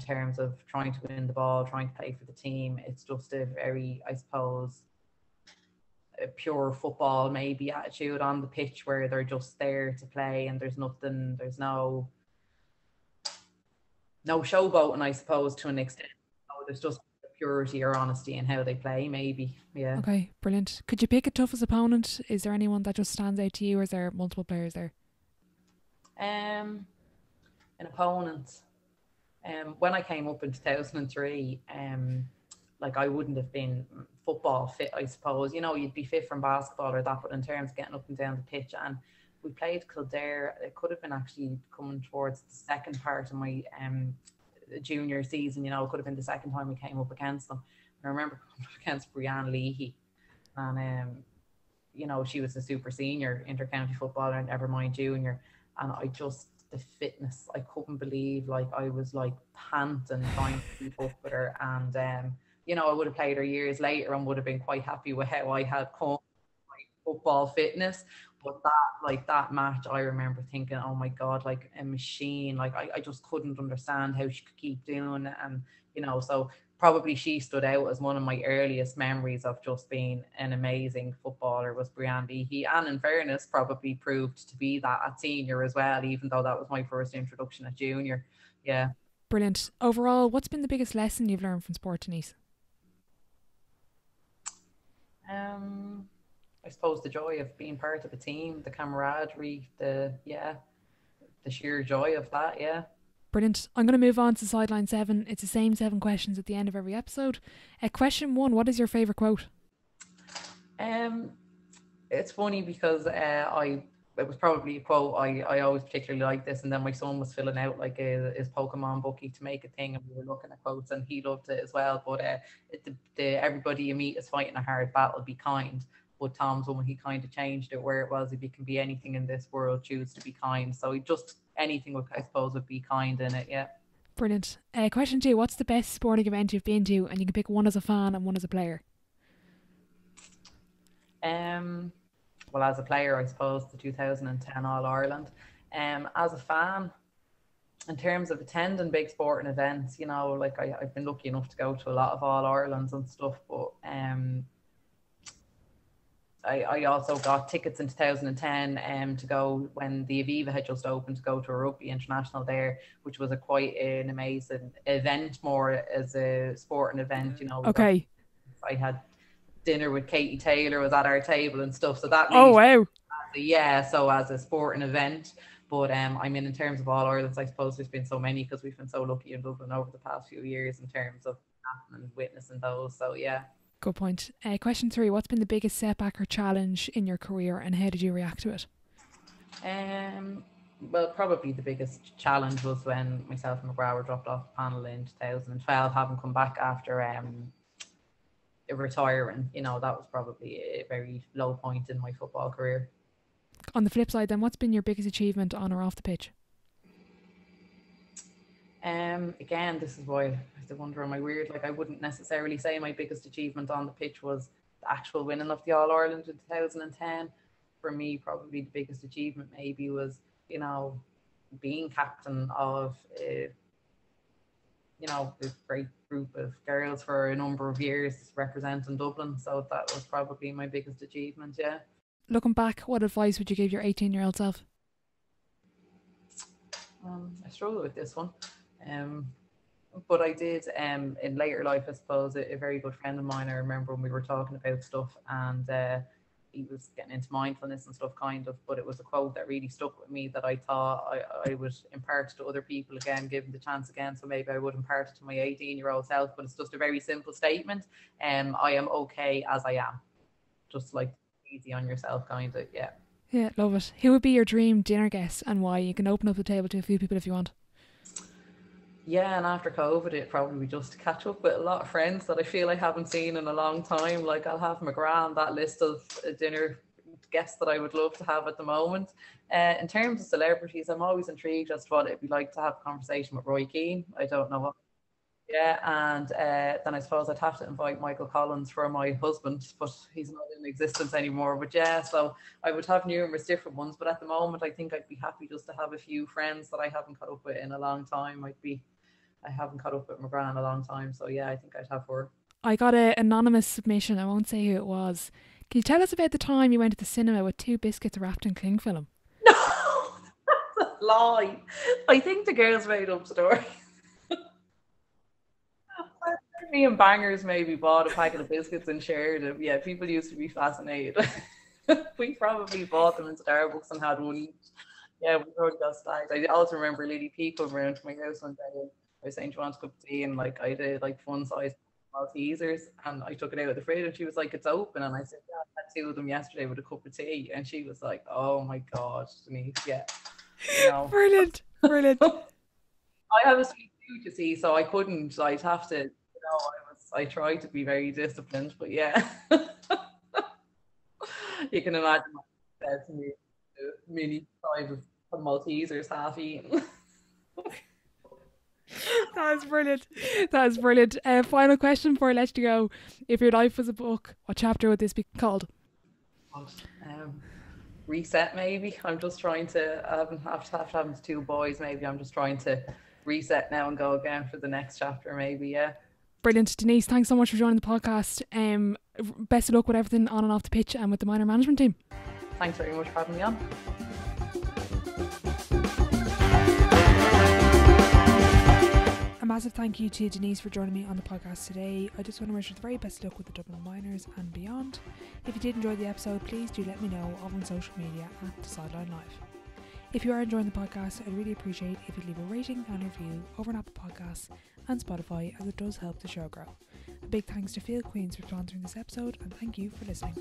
terms of trying to win the ball, trying to play for the team. It's just a very, I suppose, a pure football maybe attitude on the pitch, where they're just there to play, and there's no showboating, I suppose, to an extent. There's just purity or honesty in how they play, maybe. Yeah. Okay, brilliant. Could you pick a toughest opponent? Is there anyone that just stands out to you, or is there multiple players there? An opponent. When I came up in 2003, like I wouldn't have been football fit, I suppose. You know, you'd be fit from basketball or that, but in terms of getting up and down the pitch, and we played Kildare. It could have been actually coming towards the second part of my junior season. You know, it could have been the second time we came up against them. And I remember coming up against Brianne Leahy, and you know, she was a super senior intercounty footballer, never mind junior. And I just, the fitness, I couldn't believe, like I was like panting trying to keep up with her. And you know, I would have played her years later and would have been quite happy with how I had come my football fitness. But that match, I remember thinking, oh my God, like a machine. Like I just couldn't understand how she could keep doing it. And, you know, so probably she stood out as one of my earliest memories of just being an amazing footballer, was Brianne Leahy. And in fairness, probably proved to be that at senior as well, even though that was my first introduction at junior. Yeah. Brilliant. Overall, what's been the biggest lesson you've learned from sport, Denise? I suppose the joy of being part of a team, the camaraderie, the sheer joy of that, yeah. Brilliant. I'm going to move on to sideline 7. It's the same 7 questions at the end of every episode. Question 1, what is your favourite quote? It's funny because it was probably a quote I always particularly like this, and then my son was filling out like his Pokemon bookie to make a thing, and we were looking at quotes, and he loved it as well. But everybody you meet is fighting a hard battle, be kind. But Tom's one, he kind of changed it where it was, if you can be anything in this world, choose to be kind. So just anything would, I suppose, would be kind in it, yeah. Brilliant. Question 2, what's the best sporting event you've been to? And you can pick one as a fan and one as a player. Well, as a player, I suppose the 2010 All-Ireland. As a fan, in terms of attending big sporting events, you know, like I've been lucky enough to go to a lot of All-Irelands and stuff, but I also got tickets in 2010 to go when the Aviva had just opened, to go to a rugby international there, which was quite an amazing event, more as a sporting event, you know. Okay. I had dinner with Katie Taylor, was at our table and stuff, so that really so as a sporting event. But in terms of All Irelands, I suppose there's been so many because we've been so lucky in Dublin over the past few years in terms of and witnessing those, so yeah. Good point. Question 3, what's been the biggest setback or challenge in your career and how did you react to it? Well, probably the biggest challenge was when myself and McGrath were dropped off the panel in 2012, having come back after retiring. You know, that was probably a very low point in my football career. On the flip side then, what's been your biggest achievement on or off the pitch? Again, this is why I have to wonder, am I weird? Like, I wouldn't necessarily say my biggest achievement on the pitch was the actual winning of the All-Ireland in 2010. For me, probably the biggest achievement maybe was, you know, being captain of a great group of girls for a number of years representing Dublin. So that was probably my biggest achievement, yeah. Looking back, what advice would you give your 18-year-old self? I struggle with this one. But I did in later life, I suppose, a very good friend of mine, I remember when we were talking about stuff, and he was getting into mindfulness and stuff kind of, but it was a quote that really stuck with me that I thought I would impart to other people again, given the chance again. So maybe I would impart it to my 18-year-old self, but it's just a very simple statement. I am okay as I am. Just like easy on yourself kind of, yeah. Yeah, love it. Who would be your dream dinner guest and why? You can open up the table to a few people if you want. Yeah, and after COVID, it'd probably be just to catch up with a lot of friends that I feel I haven't seen in a long time. Like, I'll have McGrath on that list of dinner guests that I would love to have at the moment. In terms of celebrities, I'm always intrigued as to what it'd be like to have a conversation with Roy Keane. I don't know what. Yeah, and then I suppose I'd have to invite Michael Collins for my husband, but he's not in existence anymore. But yeah, so I would have numerous different ones. But at the moment, I think I'd be happy just to have a few friends that I haven't caught up with in a long time. I haven't caught up with McGrath in a long time. So yeah, I think I'd have her. I got an anonymous submission. I won't say who it was. Can you tell us about the time you went to the cinema with 2 biscuits wrapped in cling film? No, that's a lie. I think the girls made up story. Me and Bangers maybe bought a packet of biscuits and shared them. Yeah, people used to be fascinated. We probably bought them in Starbucks and had one each. Yeah, we already got stacked. I also remember Lily P coming around to my house one day. I was saying, do you want a cup of tea? And like, I did like fun size Maltesers, and I took it out of the fridge and she was like, it's open. And I said, yeah, I had 2 of them yesterday with a cup of tea. And she was like, oh my God, Denise, yeah. You know. Brilliant. I have a sweet tooth, you see, so I couldn't. I'd have to, I tried to be very disciplined, but yeah. You can imagine what I said to me, the mini size of Maltesers half eaten. That is brilliant. Final question before I let you go. If your life was a book, what chapter would this be called? Reset, maybe. I'm just trying to, after having 2 boys, maybe I'm just trying to reset now and go again for the next chapter, maybe, yeah. Brilliant. Denise, thanks so much for joining the podcast. Best of luck with everything on and off the pitch and with the minor management team. Thanks very much for having me on. A massive thank you to Denise for joining me on the podcast today. I just want to wish her the very best luck with the Dublin Miners and beyond. If you did enjoy the episode, please do let me know over on social media at Sideline Live. If you are enjoying the podcast, I'd really appreciate if you'd leave a rating and review over on Apple Podcasts and Spotify, as it does help the show grow. A big thanks to Field Queens for sponsoring this episode, and thank you for listening.